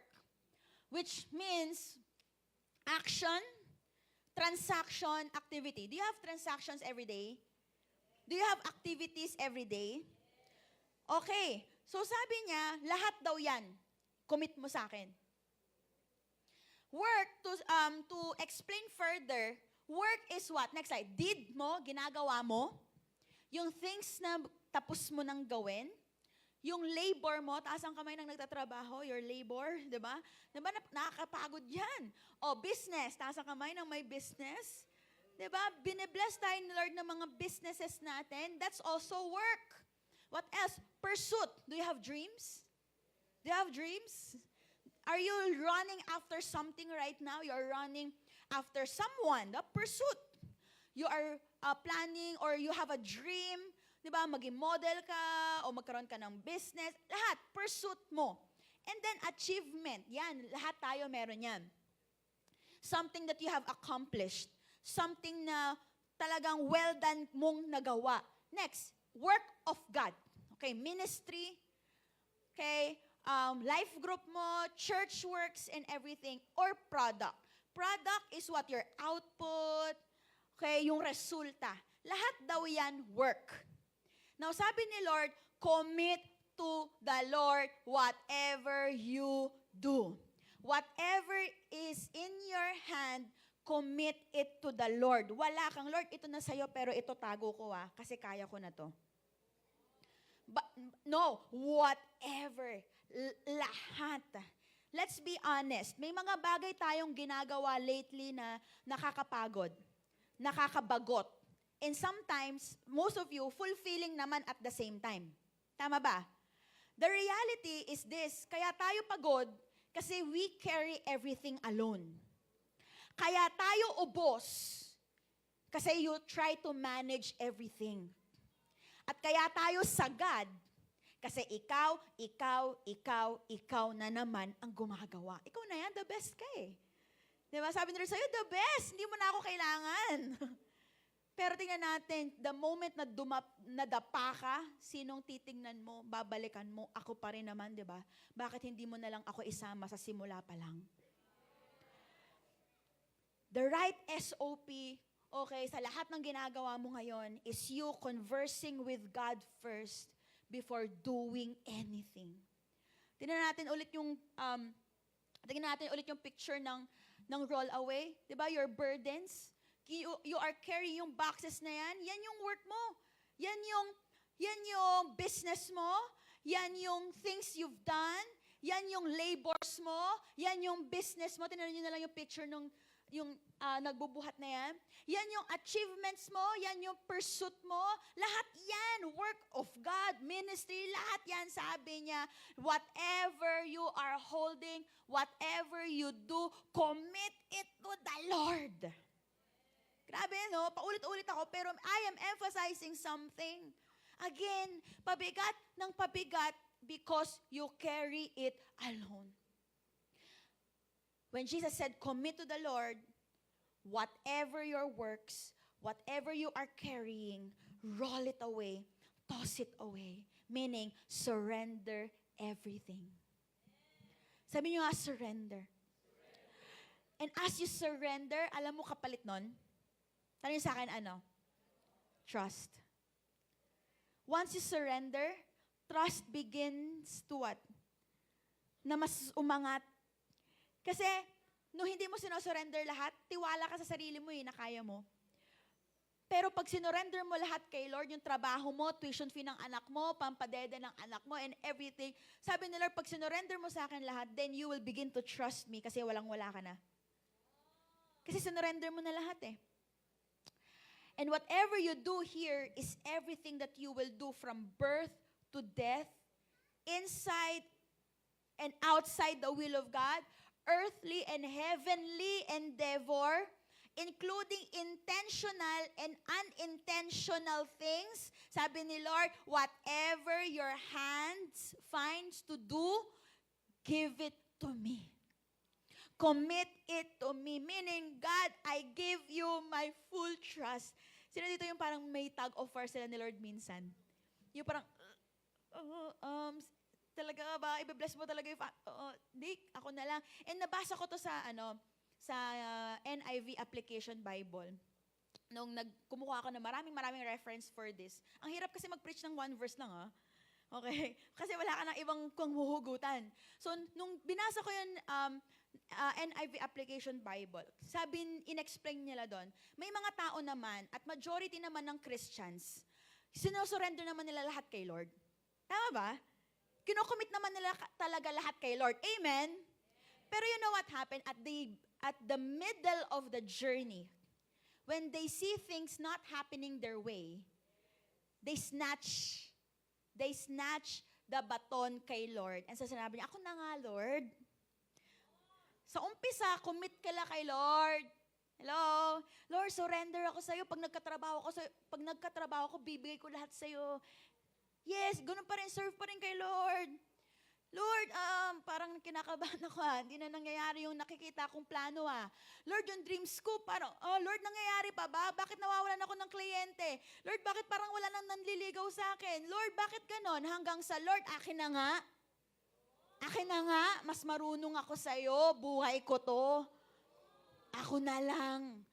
which means action, transaction, activity. Do you have transactions every day? Do you have activities every day? Okay. So sabi niya, lahat daw yan. Commit mo sa akin. Work, to explain further, work is what? Next slide. Did mo, ginagawa mo. Yung things na tapos mo nang gawin. Yung labor mo, taas ang kamay ng nagtatrabaho, your labor, di ba? Di ba nakakapagod yan? O, business, taas ang kamay ng may business. Di ba? Binibless tayo ni Lord ng mga businesses natin. That's also work. What else? Pursuit. Do you have dreams? Do you have dreams? Are you running after something right now? You're running after someone. The pursuit. You are planning or you have a dream. Di ba, maging model ka o magkaroon ka ng business. Lahat, pursuit mo. And then achievement. Yan, lahat tayo meron yan. Something that you have accomplished. Something na talagang well done mong nagawa. Next, work of God. Okay, ministry, okay, life group mo, church works and everything, or product. Product is what your output, okay, yung resulta. Lahat daw yan work. Now, sabi ni Lord, commit to the Lord whatever you do. Whatever is in your hand, commit it to the Lord. Wala kang, Lord, ito na sa'yo, pero ito tago ko kasi kaya ko na to. But, no, whatever. Lahat. Let's be honest. May mga bagay tayong ginagawa lately na nakakapagod, nakakabagot. And sometimes, most of you, fulfilling naman at the same time. Tama ba? The reality is this, kaya tayo pagod kasi we carry everything alone. Kaya tayo ubos kasi you try to manage everything. At kaya tayo sagad kasi ikaw na naman ang gumagawa. Ikaw na yan, the best ka eh. Diba? Sabi nila sa'yo, the best, hindi mo na ako kailangan. Pero tingnan natin, the moment na nadapa ka, sinong titingnan mo, babalikan mo, ako pa rin naman, di ba? Bakit hindi mo na lang ako isama sa simula pa lang? The right SOP, okay, sa lahat ng ginagawa mo ngayon, is you conversing with God first before doing anything. Tingnan natin ulit yung picture ng roll away, di ba? Your burdens. You are carrying yung boxes na yan. Yan yung work mo. Yan yung business mo. Yan yung things you've done. Yan yung labors mo. Yan yung business mo. Tingnan nyo na lang yung picture ng nagbubuhat na yan. Yan yung achievements mo. Yan yung pursuit mo. Lahat yan. Work of God, ministry, lahat yan. Sabi niya, whatever you are holding, whatever you do, commit it to the Lord. Grabe, no? Paulit-ulit ako, pero I am emphasizing something. Again, pabigat ng pabigat because you carry it alone. When Jesus said, commit to the Lord, whatever your works, whatever you are carrying, roll it away, toss it away. Meaning, surrender everything. Sabi niyo nga, surrender. And as you surrender, alam mo kapalit nun? Tanong sa akin, ano? Trust. Once you surrender, trust begins to what? Na mas umangat. Kasi, no hindi mo sinosurrender lahat, tiwala ka sa sarili mo na kaya mo. Pero pag sinorender mo lahat kay Lord, yung trabaho mo, tuition fee ng anak mo, pampadede ng anak mo, and everything, sabi ni Lord, pag sinorender mo sa akin lahat, then you will begin to trust me kasi walang-wala ka na. Kasi sinorender mo na lahat eh. And whatever you do here is everything that you will do from birth to death, inside and outside the will of God, earthly and heavenly endeavor, including intentional and unintentional things. Sabi ni Lord, whatever your hands finds to do, give it to me. Commit it to me. Meaning, God, I give you my full trust. Sino dito yung parang may tag of war sila ni Lord minsan? Yung parang, talaga ba? Ibe-bless mo talaga yung, di, ako na lang. And nabasa ko to sa, NIV Application Bible. Nung kumuha ako ng maraming reference for this. Ang hirap kasi mag-preach ng one verse lang, Okay? Kasi wala ka ng ibang kung huhugutan. So, nung binasa ko yung NIV Application Bible, in-explain nila doon, may mga tao naman, at majority naman ng Christians, sinosurrender naman nila lahat kay Lord. Tama ba? Kinocommit naman nila talaga lahat kay Lord. Amen? Pero you know what happened? At the middle of the journey, when they see things not happening their way, they snatch the baton kay Lord. And so sinabi niya, ako na nga, Lord. Sa umpisa, commit ka lang kay Lord. Hello? Lord, surrender ako sa'yo. Pag nagkatrabaho ko, bibigay ko lahat sa'yo. Yes, ganun pa rin, serve pa rin kay Lord. Lord, parang kinakabahan ako Hindi na nangyayari yung nakikita kong plano Lord, yung dreams ko, parang, Lord, nangyayari pa ba? Bakit nawawalan ako ng kliyente? Lord, bakit parang wala nang nanliligaw sa akin? Lord, bakit ganon? Hanggang sa, Lord, akin na nga. Akin na nga, mas marunong ako sa'yo, buhay ko to. Ako na lang.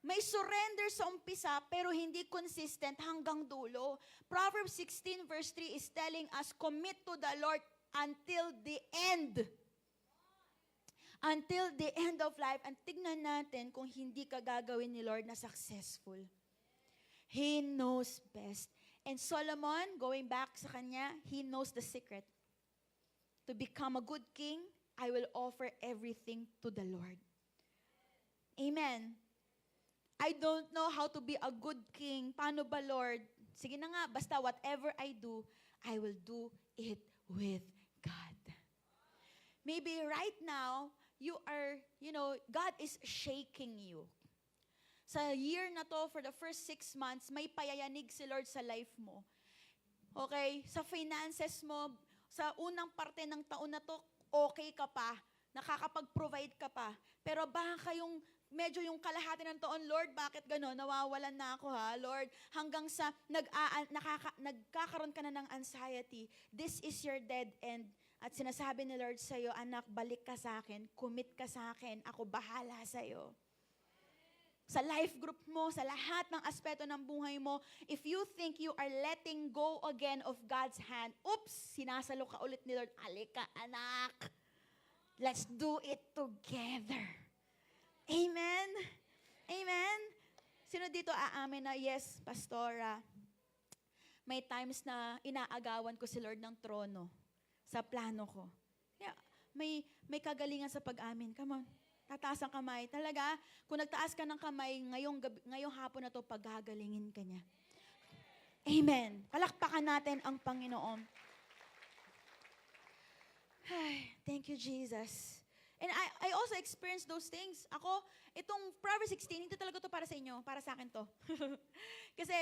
May surrender sa umpisa, pero hindi consistent hanggang dulo. Proverbs 16 verse 3 is telling us, commit to the Lord until the end. Until the end of life. And tignan natin kung hindi ka gagawin ni Lord na successful. He knows best. And Solomon, going back sa kanya, he knows the secret. To become a good king, I will offer everything to the Lord. Amen. I don't know how to be a good king. Paano ba, Lord? Sige na nga, basta whatever I do, I will do it with God. Maybe right now, God is shaking you. Sa year na to, for the first 6 months, may payayanig si Lord sa life mo. Okay? Sa finances mo, sa unang parte ng taon na to, okay ka pa. Nakakapag-provide ka pa. Pero baka medyo yung kalahati ng taon, Lord, bakit gano'n? Nawawalan na ako Lord. Hanggang sa nagkakaroon ka na ng anxiety. This is your dead end. At sinasabi ni Lord sa'yo, anak, balik ka sa akin, commit ka sa akin, ako bahala sa'yo. Sa life group mo, sa lahat ng aspeto ng buhay mo, if you think you are letting go again of God's hand, oops, sinasalo ka ulit ni Lord, alika, anak. Let's do it together. Amen? Amen? Sino dito aamin na, yes, Pastora, may times na inaagawan ko si Lord ng trono sa plano ko. Yeah, may kagalingan sa pag-amin. Come on. Tataas ang kamay. Talaga, kung nagtaas ka ng kamay, ngayong hapon na to, paghagalingin ka niya. Amen. Palakpakan natin ang Panginoon. Ay, thank you, Jesus. And I also experienced those things. Ako, itong Proverbs 16, hindi talaga to para sa inyo, para sa akin to. Kasi,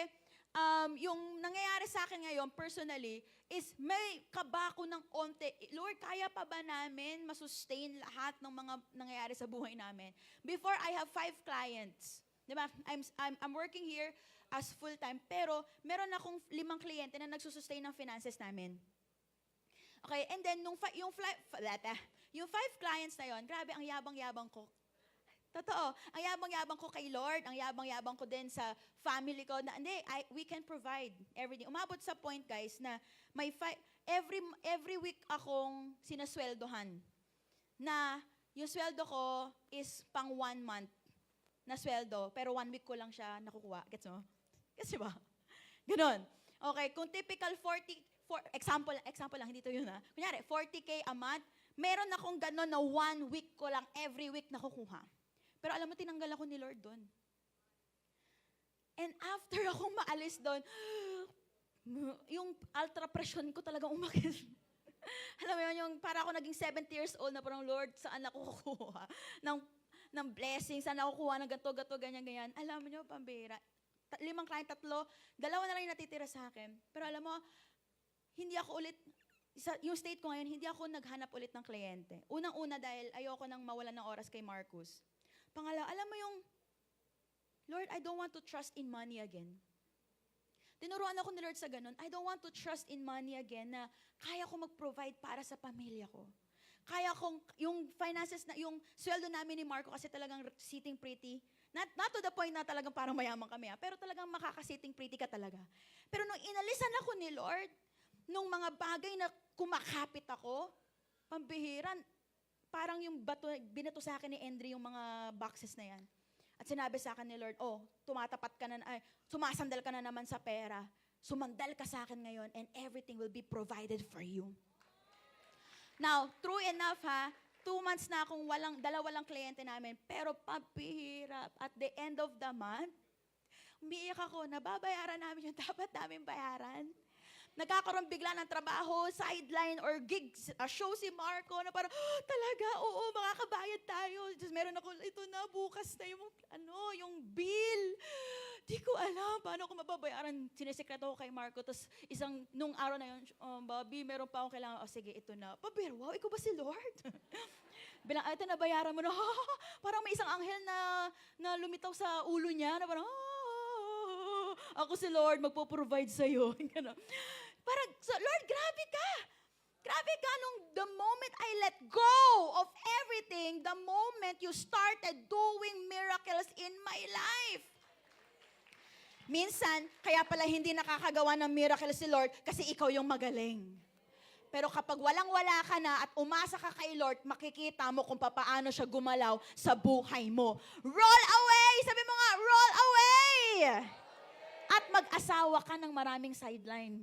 yung nangyayari sa akin ngayon, personally, is may kabako ng onte. Lord, kaya pa ba namin masustain lahat ng mga nangyayari sa buhay namin? Before, I have 5 clients. Diba? I'm working here as full-time, pero meron akong 5 kliyente na nagsusustain ng finances namin. Okay, and then, yung 5 clients na yon, grabe, ang yabang-yabang ko. Totoo, ang yabang-yabang ko kay Lord, ang yabang-yabang ko din sa family ko, na hindi, we can provide everything. Umabot sa point, guys, na every week akong sinasweldohan. Na yung sweldo ko is pang 1 month na sweldo, pero 1 week ko lang siya nakukuha. Gets mo? Kasi ba? Ganon. Okay, kung typical example lang, hindi to yun Kunyari, 40K a month, meron akong gano'n na 1 week ko lang, every week nakukuha. Pero alam mo, tinanggal ako ni Lord doon. And after akong maalis doon, yung ultra pressure ko talagang umakit. Alam mo yun, yung para ako naging 70 years old na parang, Lord, saan ako kukuha ng blessing, saan ako kukuha ng ganto, ganyan. Alam mo nyo, pambira. 5 client, 3, 2 na lang yung natitira sa akin. Pero alam mo, hindi ako ulit, yung state ko ngayon, hindi ako naghanap ulit ng kliyente. Unang-una dahil ayoko nang mawalan ng oras kay Marcus. Pangalawa, alam mo yung, Lord, I don't want to trust in money again. Tinuruan ako ni Lord sa ganun, I don't want to trust in money again na kaya ko mag-provide para sa pamilya ko. Kaya kong, yung finances, yung sweldo namin ni Marco kasi talagang sitting pretty, not to the point na talagang parang mayaman kami pero talagang makaka-sitting pretty ka talaga. Pero nung inalisan ako ni Lord, nung mga bagay na kumakapit ako, pambihiran, parang yung binato sa akin ni Andre yung mga boxes na yan. At sinabi sa akin ni Lord, sumasandal ka na naman sa pera. Sumandal ka sa akin ngayon and everything will be provided for you. Now, true enough 2 months na akong dalawa lang kliyente namin, pero pabihirap. At the end of the month, umiiyak ako, nababayaran namin yung dapat namin bayaran. Nagkakaroon bigla ng trabaho, sideline or gigs, show si Marco na parang, talaga, oo, makakabayad tayo. Just meron ako, ito na, bukas na yung bill. di ko alam paano ko mababayaran. Sinisekreto ko kay Marco. Tapos nung araw na yun, Bobby, meron pa akong kailangan. Sige, ito na. Pero wow, ikaw ba si Lord? Bilang, ito na, bayaran mo na. Parang may isang anghel na lumitaw sa ulo niya. Na parang, ako si Lord, magpo-provide sa'yo. Parang, Lord, grabe ka. Grabe ka nung the moment I let go of everything, the moment you started doing miracles in my life. Minsan, kaya pala hindi nakakagawa ng miracle si Lord kasi ikaw yung magaling. Pero kapag walang-wala ka na at umasa ka kay Lord, makikita mo kung paano siya gumalaw sa buhay mo. Roll away! Sabi mo nga, roll away! At mag-asawa ka ng maraming sideline.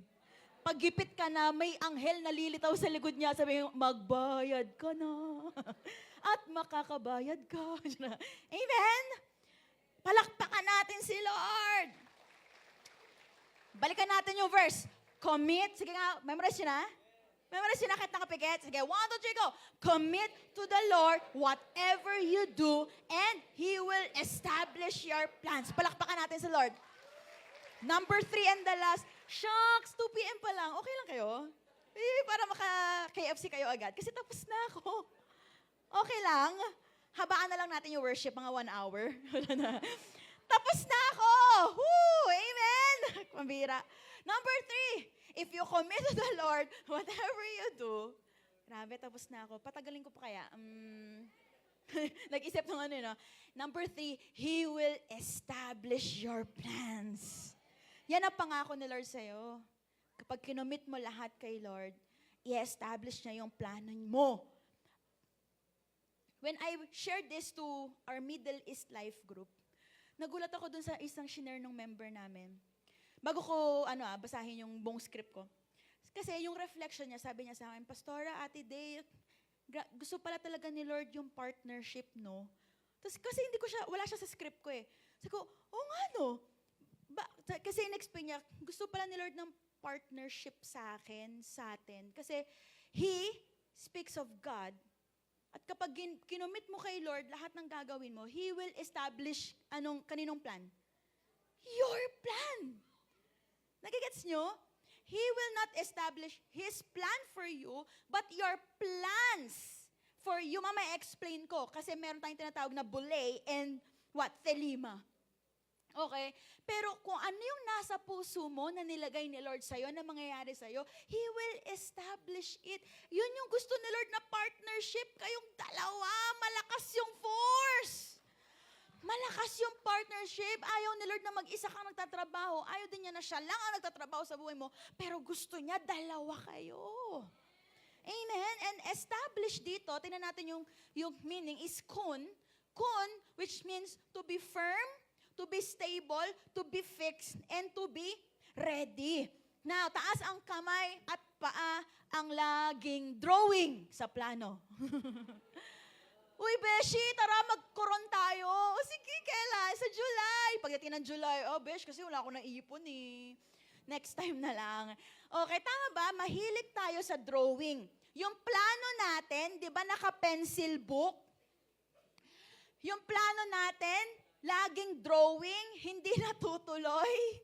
Paggipit ka na, may anghel na lilitaw sa likod niya, sabi mo, magbayad ka na. At makakabayad ka. Amen? Palakpakan natin si Lord. Balikan natin yung verse. Commit. Sige nga, memorize yun na. Memorize yun na kahit nakapikit. Sige, 1, 2, 3, go. Commit to the Lord whatever you do and He will establish your plans. Palakpakan natin si Lord. Number 3 and the last. Shucks, 2 p.m. pa lang. Okay lang kayo? Para maka-KFC kayo agad. Kasi tapos na ako. Okay lang. Habaan na lang natin yung worship, mga 1 hour. Tapos na ako! Woo! Amen! Pambira. Number 3, if you commit to the Lord, whatever you do, grabe, tapos na ako. Patagalin ko pa kaya? Nag-isip ng no? Number 3, He will establish your plans. Yan ang pangako ni Lord sa'yo. Kapag kinomit mo lahat kay Lord, i-establish niya yung plano mo. When I shared this to our Middle East Life Group, nagulat ako dun sa isang shinare ng member namin. Bago ko basahin yung buong script ko. Kasi yung reflection niya, sabi niya sa akin, Pastora, Ate Day, gusto pala talaga ni Lord yung partnership, no? Tapos kasi wala siya sa script ko eh. Sabi ko, nga no. Kasi in-explain niya, gusto pala ni Lord ng partnership sa atin. Kasi He speaks of God. At kapag kinomit mo kay Lord, lahat ng gagawin mo, He will establish, kaninong plan? Your plan. Nagigets nyo? He will not establish His plan for you, but your plans for you. Mamaya explain ko, kasi meron tayong tinatawag na bulay and thelema. Okay? Pero kung ano yung nasa puso mo na nilagay ni Lord sa'yo, na mangyayari sa'yo, He will establish it. Yun yung gusto ni Lord na partnership. Kayong dalawa, malakas yung force. Malakas yung partnership. Ayaw ni Lord na mag-isa kang nagtatrabaho. Ayaw din niya na siya lang ang nagtatrabaho sa buhay mo. Pero gusto niya, dalawa kayo. Amen? And establish dito, tingnan natin yung meaning is kun. Kun, which means to be firm, to be stable, to be fixed, and to be ready. Now, taas ang kamay at paa ang laging drawing sa plano. Uy, Beshi, tara magkoron tayo. O sige, kailan? Sa July. Pagdating ng July, Besh, kasi wala akong naipon eh. Next time na lang. Okay, tama ba? Mahilig tayo sa drawing. Yung plano natin, di ba naka-pencil book? Yung plano natin, laging drawing, hindi natutuloy.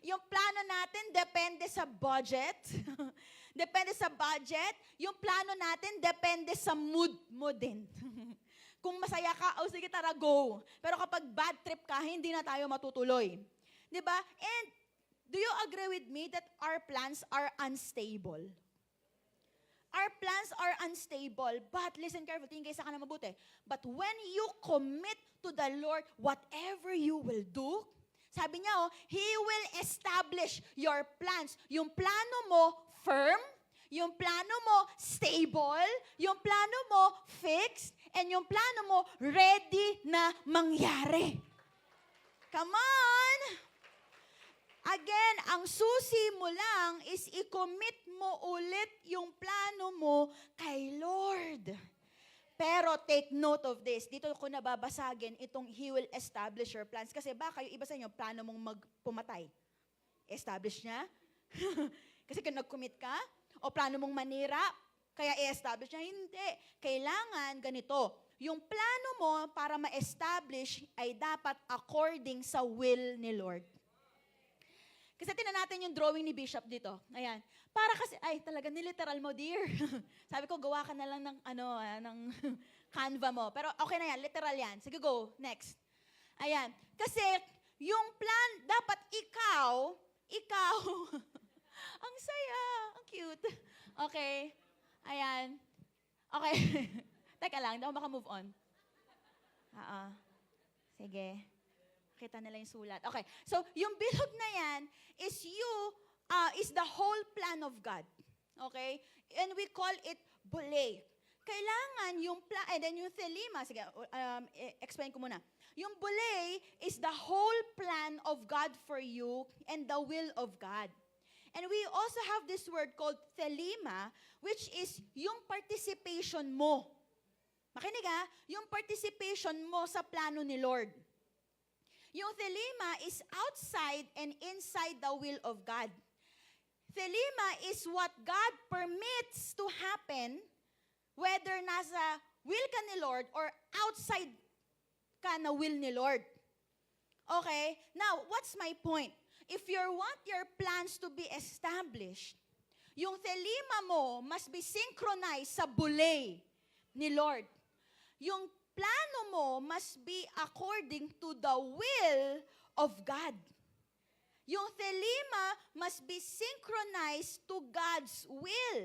Yung plano natin, depende sa budget. Depende sa budget. Yung plano natin, depende sa mood mo din. Kung masaya ka, sige tara, go. Pero kapag bad trip ka, hindi na tayo matutuloy. Diba? And do you agree with me that our plans are unstable? Our plans are unstable, but listen carefully, tingin kayo sa kanan mabuti. But when you commit to the Lord, whatever you will do, sabi niya, He will establish your plans. Yung plano mo, firm. Yung plano mo, stable. Yung plano mo, fixed. And yung plano mo, ready na mangyari. Come on! Again, ang susi mo lang is i-commit mo ulit yung plano mo kay Lord. Pero take note of this. Dito ko nababasagin itong He will establish your plans. Kasi baka yung iba sa inyo, plano mong magpumatay. Establish niya? Kasi kung nag-commit ka, o plano mong manira, kaya i-establish niya, hindi. Kailangan ganito. yung plano mo para ma-establish ay dapat according sa will ni Lord. Kasi tingnan natin yung drawing ni Bishop dito. Ayan. Para kasi, ay talaga niliteral mo, dear. Sabi ko, gawa ka na lang ng, ng Canva mo. Pero okay na yan, literal yan. Sige, go. Next. Ayan. Kasi, yung plan, dapat ikaw, ang saya, ang cute. Okay. Ayan. Okay. Teka lang, hindi ako maka-move on. Sige. Kita nila yung sulat. Okay. So, yung bilog na yan is is the whole plan of God. Okay? And we call it bule. Kailangan yung plan, and then yung thelema, sige, explain ko muna. Yung bule is the whole plan of God for you and the will of God. And we also have this word called thelema, which is yung participation mo. Makinig ha, yung participation mo sa plano ni Lord. Yung thelema is outside and inside the will of God. Thelema is what God permits to happen, whether nasa will ka ni Lord or outside ka na will ni Lord. Okay? Now, what's my point? If you want your plans to be established, yung thelema mo must be synchronized sa bule ni Lord. Yung plano mo must be according to the will of God. Yung thelema must be synchronized to God's will.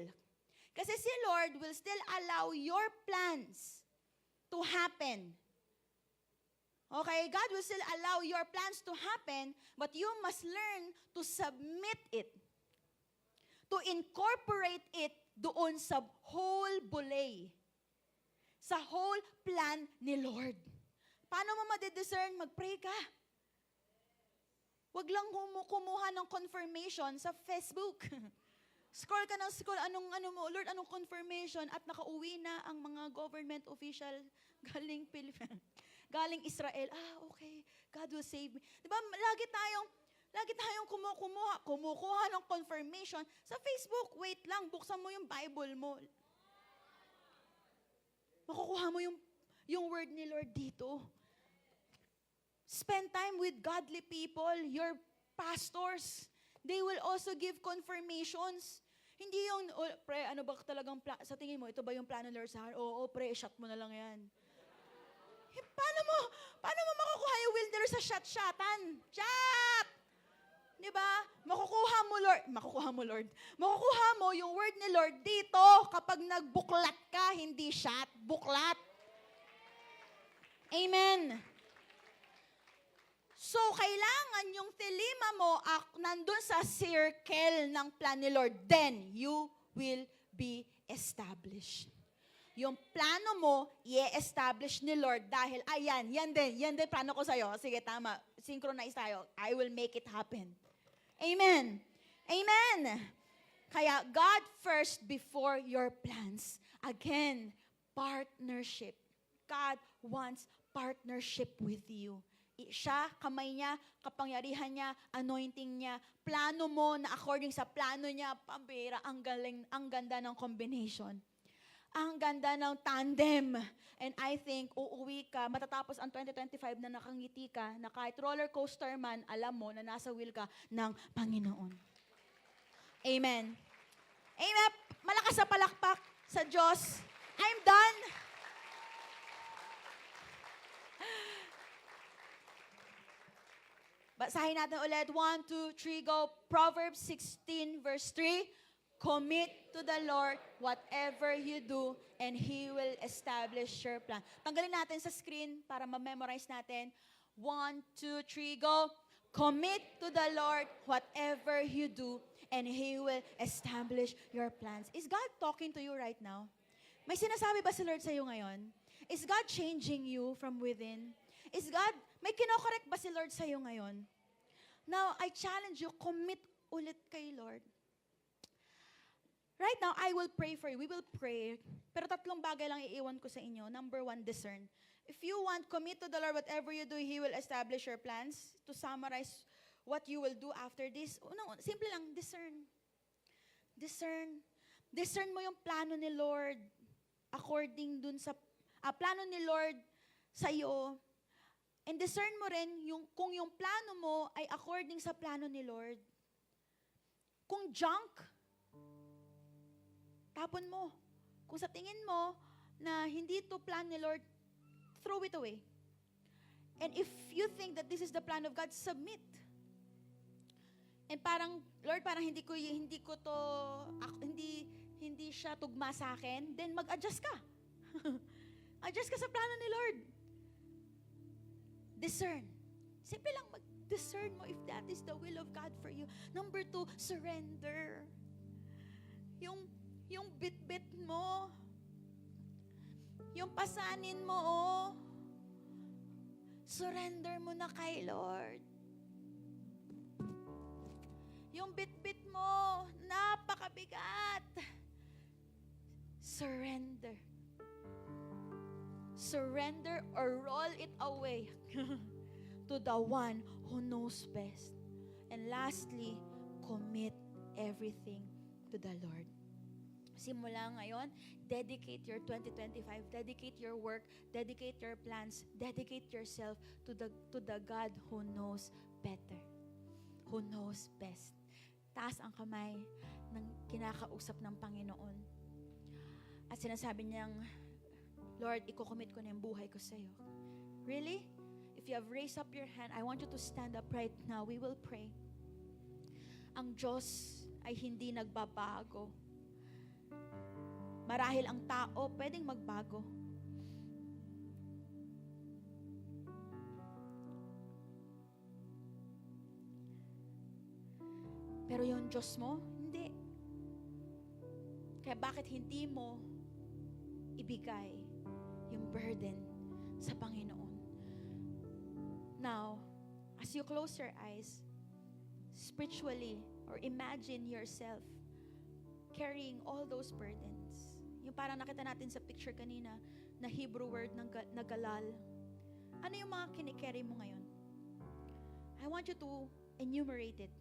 Kasi si Lord will still allow your plans to happen. Okay? God will still allow your plans to happen, but you must learn to submit it. To incorporate it doon sa whole bule. Sa whole plan ni Lord. Paano mo madidiscern? Mag-pray ka. Huwag lang kumuha ng confirmation sa Facebook. Scroll ka ng scroll, mo, Lord, anong confirmation? At nakauwi na ang mga government official galing galing Israel. Okay, God will save me. Diba, lagi tayong kumukuha ng confirmation sa Facebook. Wait lang, buksan mo yung Bible mo. Makukuha mo yung word ni Lord dito. Spend time with godly people, your pastors. They will also give confirmations. Hindi yung, pre, ano ba talagang, sa tingin mo, ito ba yung plano ni Lord sa akin? Oo, pre, shot mo na lang yan. Paano mo makukuha yung will ni Lord sa shot-shotan? Shot! Diba? Makukuha mo, Lord. Makukuha mo yung word ni Lord dito kapag nagbuklat ka, hindi shot, buklat. Amen. So, kailangan yung thelema mo nandun sa circle ng plan ni Lord. Then, you will be established. Yung plano mo, i-establish ni Lord dahil, yan din plano ko sa'yo. Sige, tama. Synchronize tayo. I will make it happen. Amen. Amen. Kaya, God first before your plans. Again, partnership. God wants partnership with you. Siya, kamay niya, kapangyarihan niya, anointing niya, plano mo na according sa plano niya, pambira, ang galing, ang ganda ng combination. Ang ganda ng tandem. And I think, uuwi ka, matatapos ang 2025 na nakangiti ka, na kahit roller coaster man, alam mo na nasa will ka ng Panginoon. Amen. Amen. Malakas sa palakpak sa Diyos. I'm done. Basahin natin ulit. 1, 2, 3, go. Proverbs 16, verse 3. Commit to the Lord whatever you do, and He will establish your plan. Tanggalin natin sa screen para ma-memorize natin. 1, 2, 3, go. Commit to the Lord whatever you do, and He will establish your plans. Is God talking to you right now? May sinasabi ba si Lord sa iyo ngayon? Is God changing you from within? May kinokorek ba si Lord sa iyo ngayon? Now, I challenge you, commit ulit kay Lord. Right now, I will pray for you. We will pray. Pero 3 bagay lang iiwan ko sa inyo. Number 1, discern. If you want, commit to the Lord whatever you do, He will establish your plans. To summarize what you will do after this, simple lang, discern. Discern. Discern mo yung plano ni Lord according plano ni Lord sa'yo. And discern mo rin kung yung plano mo ay according sa plano ni Lord. Kung junk, tapon mo. Kung sa tingin mo na hindi to plan ni Lord, throw it away. And if you think that this is the plan of God, submit. And parang, Lord, parang hindi siya tugma sa akin, then mag-adjust ka. Adjust ka sa plano ni Lord. Discern. Simple lang mag-discern mo if that is the will of God for you. Number 2, surrender. Yung bit-bit mo, yung pasanin mo, surrender mo na kay Lord. Yung bit-bit mo, napakabigat. Surrender. Surrender or roll it away to the one who knows best. And lastly, commit everything to the Lord. Simula ngayon, dedicate your 2025, dedicate your work, dedicate your plans, dedicate yourself to the God who knows better, who knows best. Taas ang kamay ng kinakausap ng Panginoon. At sinasabi niyang, Lord, iko-commit ko na yung buhay ko sa'yo. Really? If you have raised up your hand, I want you to stand up right now. We will pray. Ang Diyos ay hindi nagbabago. Marahil ang tao pwedeng magbago. Pero yung Diyos mo, hindi. Kaya bakit hindi mo ibigay yung burden sa Panginoon? Now, as you close your eyes, spiritually, or imagine yourself carrying all those burdens. Yung parang nakita natin sa picture kanina, na Hebrew word na galal. Ano yung mga kinikerry mo ngayon? I want you to enumerate it.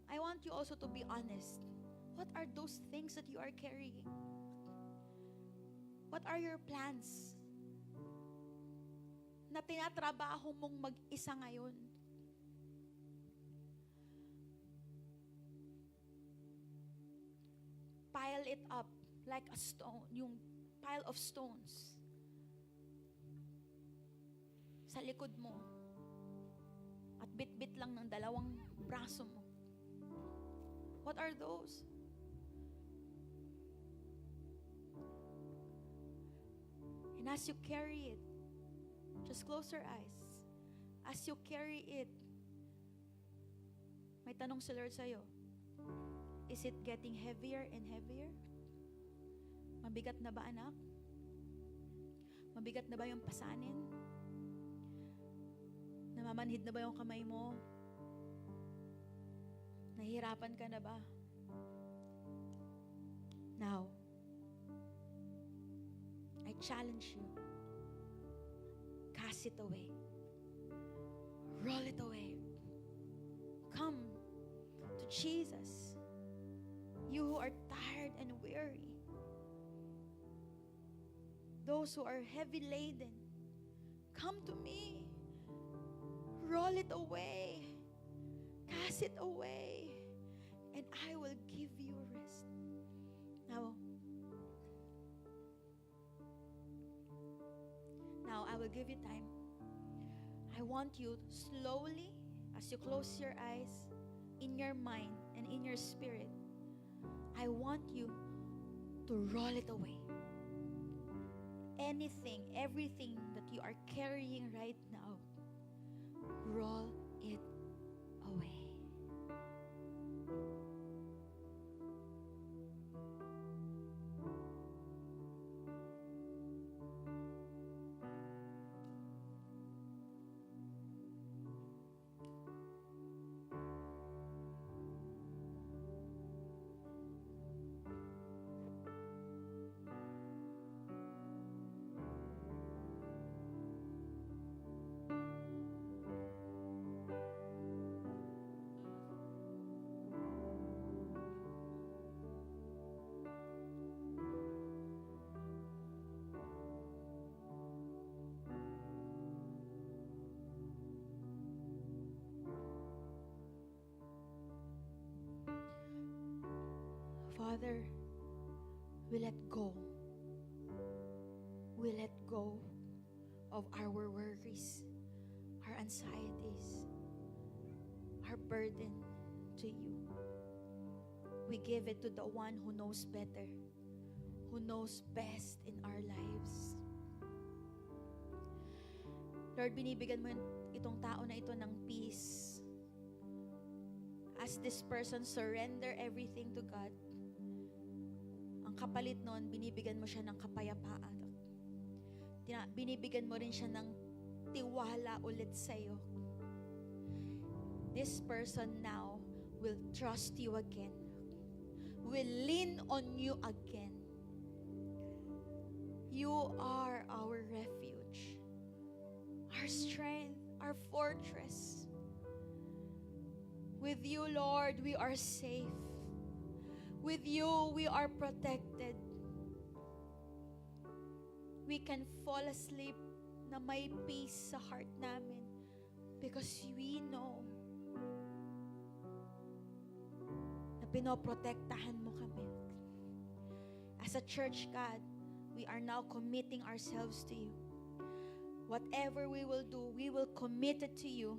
I want you also to be honest. What are those things that you are carrying? What are your plans na tinatrabaho mong mag-isa ngayon? Pile it up like a stone, yung pile of stones sa likod mo. At bit-bit lang ng dalawang braso mo. What are those? And as you carry it, just close your eyes. As you carry it, may tanong si Lord sa'yo. Is it getting heavier and heavier? Mabigat na ba, anak? Mabigat na ba yung pasanin? Namamanhid na ba yung kamay mo? Nahihirapan ka na ba? Now, I challenge you. Cast it away. Roll it away. Come to Jesus. You who are tired and weary. Those who are heavy laden. Come to me. Roll it away. Cast it away. And I will give you rest. Now I will give you time. I want you slowly, as you close your eyes, in your mind and in your spirit, I want you to roll it away. Anything, everything that you are carrying right now, roll it away. we let go. We let go of our worries, our anxieties, our burden to you. We give it to the one who knows better, who knows best in our lives. Lord, binibigyan mo itong tao na ito ng peace. As this person surrender everything to God, ang kapalit nun, binibigyan mo siya ng kapayapaan. Binibigyan mo rin siya ng tiwala ulit sa'yo. This person now will trust you again, will lean on you again. You are our refuge, our strength, our fortress. With you, Lord, we are safe. With you, we are protected. We can fall asleep na may peace sa heart namin because we know na pinoprotektahan mo kami. As a church, God, we are now committing ourselves to you. Whatever we will do, we will commit it to you.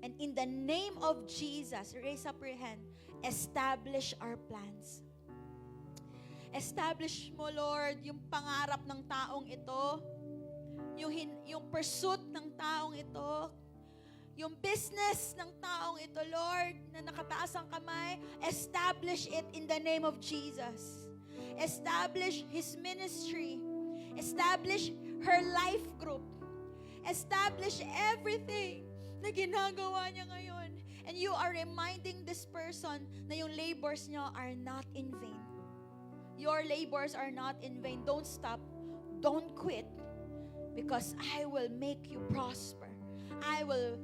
And in the name of Jesus, raise up your hand, establish our plans. Establish mo, Lord, yung pangarap ng taong ito, yung pursuit ng taong ito, yung business ng taong ito, Lord, na nakataas ang kamay, establish it in the name of Jesus. Establish his ministry. Establish her life group. Establish everything na ginagawa niya ngayon. And you are reminding this person na yung labors niya are not in vain. Your labors are not in vain. Don't stop. Don't quit. Because I will make you prosper.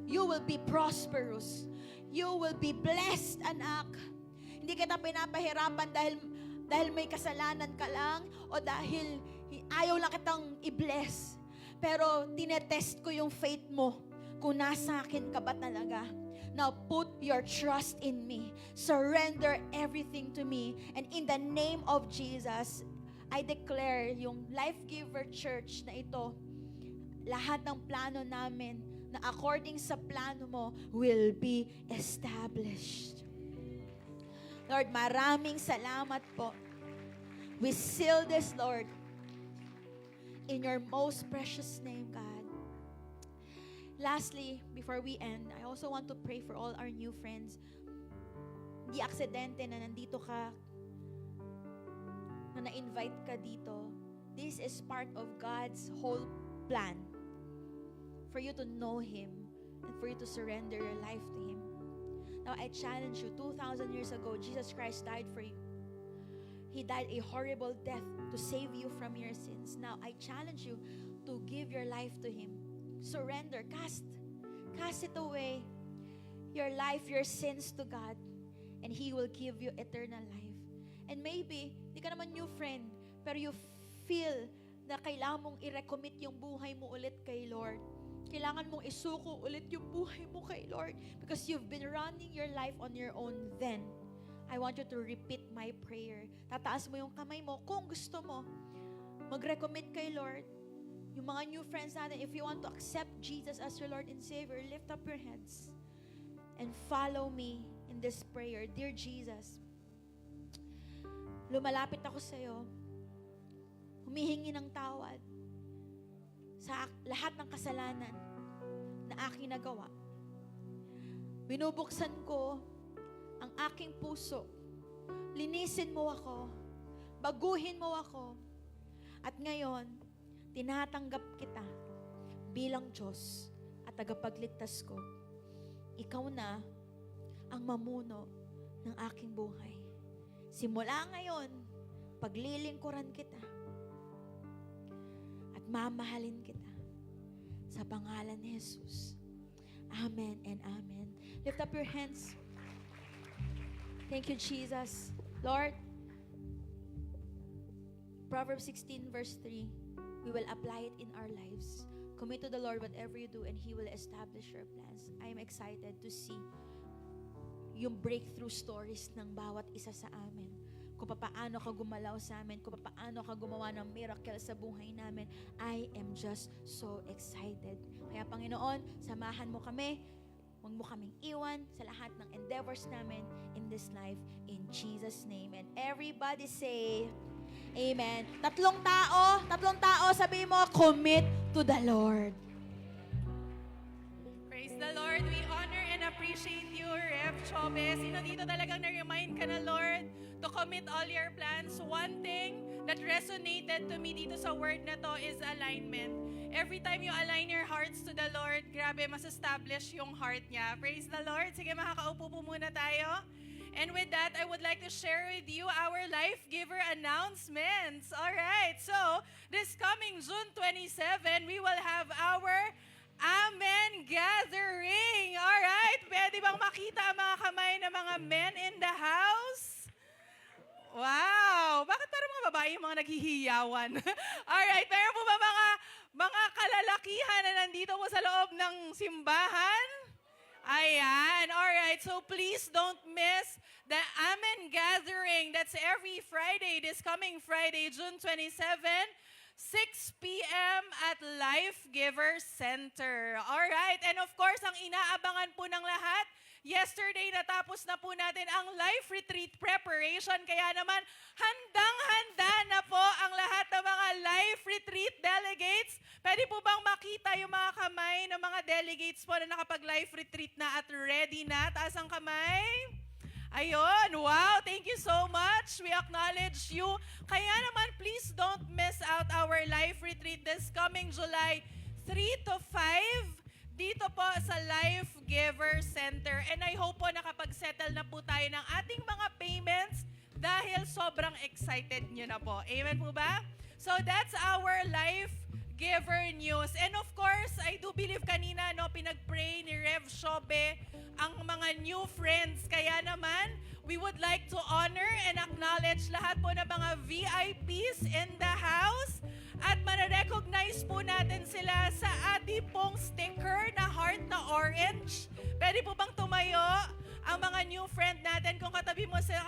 You will be prosperous. You will be blessed, anak. Hindi kita pinapahirapan dahil may kasalanan ka lang o dahil ayaw lang kitang i-bless. Pero tinetest ko yung faith mo kung nasa akin ka ba talaga. Now put your trust in me. Surrender everything to me. And in the name of Jesus, I declare yung Life Giver Church na ito, lahat ng plano namin na according sa plano mo will be established. Lord, maraming salamat po. We seal this, Lord, in your most precious name, God. Lastly, before we end, I also want to pray for all our new friends. Di aksidente na nandito ka, na na-invite ka dito. This is part of God's whole plan for you to know Him and for you to surrender your life to Him. Now, I challenge you, 2,000 years ago, Jesus Christ died for you. He died a horrible death to save you from your sins. Now, I challenge you to give your life to Him. Surrender, cast it away, your life, your sins to God, and He will give you eternal life. And maybe, di ka naman new friend, pero you feel na kailangan mong i-recommit yung buhay mo ulit kay Lord. Kailangan mong isuko ulit yung buhay mo kay Lord because you've been running your life on your own. Then, I want you to repeat my prayer. Tataas mo yung kamay mo kung gusto mo. Mag-recommit kay Lord. Yung mga new friends natin, if you want to accept Jesus as your Lord and Savior, lift up your hands and follow me in this prayer. Dear Jesus, lumalapit ako sa iyo, humihingi ng tawad sa lahat ng kasalanan na aking nagawa. Binubuksan ko ang aking puso. Linisin mo ako. Baguhin mo ako. At ngayon, tinatanggap kita bilang Diyos at tagapagligtas ko. Ikaw na ang mamuno ng aking buhay. Simula ngayon, paglilingkuran kita at mamahalin kita sa pangalan ni Jesus. Amen and amen. Lift up your hands. Thank you, Jesus. Lord, Proverbs 16 verse 3, we will apply it in our lives. Commit to the Lord whatever you do and He will establish your plans. I am excited to see yung breakthrough stories ng bawat isa sa amin. kung paano ka gumalaw sa amin, kung paano ka gumawa ng miracle sa buhay namin. I am just so excited. Kaya Panginoon, samahan mo kami. Huwag mo kaming iwan sa lahat ng endeavors namin in this life. In Jesus' name. And everybody say, Amen. Tatlong tao, sabi mo, commit to the Lord. Praise the Lord. We honor and appreciate you, Rev Chobe. Sino dito talagang na-remind ka na, Lord, to commit all your plans? One thing that resonated to me dito sa word na to is alignment. Every time you align your hearts to the Lord, grabe, mas establish yung heart niya. Praise the Lord. Sige, makakaupo po muna tayo. And with that, I would like to share with you our Life Giver announcements. All right. So, this coming June 27, we will have our Amen Gathering. All right. Pwede bang makita ang mga kamay ng mga men in the house? Wow. Bakit parang mga babae yung mga naghihiyawan? All right. Meron po ba mga kalalakihan na nandito po sa loob ng simbahan? Ayan. Alright. So please don't miss the Amen Gathering. That's every Friday, this coming Friday, June 27, 6 p.m. at Life Giver Center. Alright. And of course, ang inaabangan po ng lahat, yesterday natapos na po natin ang Life Retreat preparation. Kaya naman, handang-handa na po ang lahat ng mga Life Retreat delegates. Pwede po bang makita yung mga kamay ng mga delegates po na nakapag-Life Retreat na at ready na? Taas ang kamay. Ayun, wow, thank you so much. We acknowledge you. Kaya naman, please don't miss out our Life Retreat this coming July 3 to 5. Dito po sa Life Giver Center. And I hope po nakapag-settle na po tayo ng ating mga payments dahil sobrang excited nyo na po. Amen po ba? So that's our Life Giver news. And of course, I do believe kanina pinag-pray ni Rev Shobe ang mga new friends. Kaya naman, we would like to honor and acknowledge lahat po ng mga VIPs in the house. At manarecognize po natin sila sa ating pong sticker na heart na orange. Pwede po bang tumayo ang mga new friend natin? Kung katabi mo sila,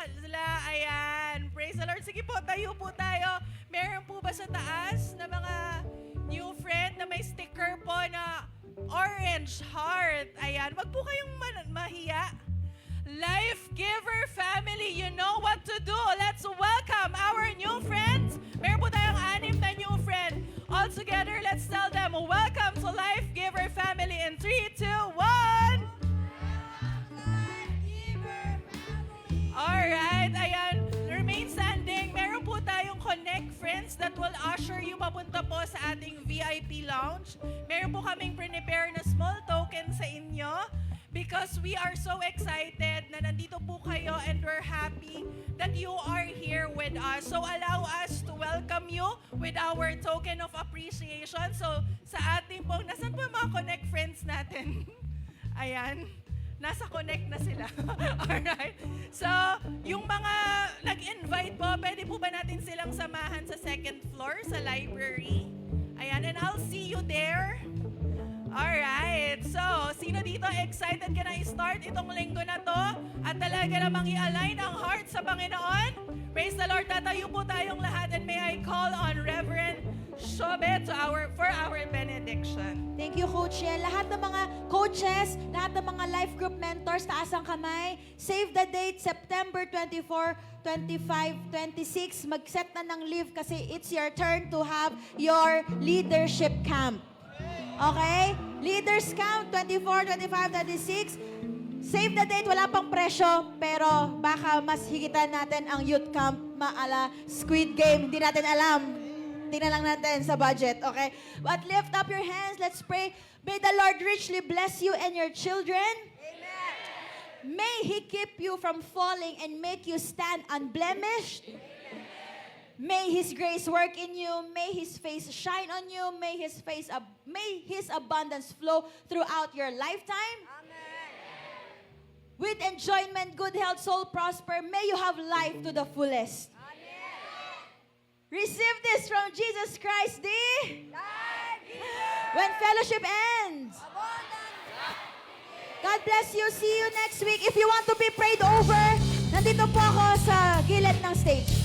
ayan. Praise the Lord. Sige po, tayo po tayo. Meron po ba sa taas na mga new friend na may sticker po na orange heart? Ayan. Wag po kayong mahiya. Life Giver family, you know what to do. Let's welcome our new friends. Meron po tayong 6 na new friend. All together, let's tell them, welcome to Life Giver family in 3, 2, 1. Alright, ayan. Remain standing. Meron po tayong Connect Friends that will usher you papunta po sa ating VIP lounge. Meron po kaming prepare na small token sa inyo. Because we are so excited na nandito po kayo and we're happy that you are here with us. So allow us to welcome you with our token of appreciation. So sa ating pong, nasan po yung mga Connect Friends natin? Ayan. Nasa Connect na sila. Alright. So, yung mga nag-invite po, pwede po ba natin silang samahan sa second floor, sa library? Ayan, and I'll see you there. Alright, so sino dito excited ka na i-start itong linggo na to at talaga namang i-align ang heart sa Panginoon? Praise the Lord, tatayo po tayong lahat and may I call on Reverend Shobe for our benediction. Thank you, Coach Yel. Lahat ng mga coaches, lahat ng mga life group mentors, taas ang kamay. Save the date, September 24, 25, 26. Mag-set na ng leave kasi it's your turn to have your leadership camp. Okay? Leaders Camp, 24, 25, 26. Save the date, wala pang presyo, pero baka mas higitan natin ang youth camp, maala Squid Game. Hindi natin alam. Tingnan lang natin sa budget, okay? But lift up your hands, let's pray. May the Lord richly bless you and your children. Amen. May He keep you from falling and make you stand unblemished. May His grace work in you. May His face shine on you. May His abundance flow throughout your lifetime. Amen. With enjoyment, good health, soul prosper. May you have life to the fullest. Amen. Receive this from Jesus Christ, Life Giver. when fellowship ends. Abundant. God bless you. See you next week. If you want to be prayed over, Nandito po ako sa gilid ng stage.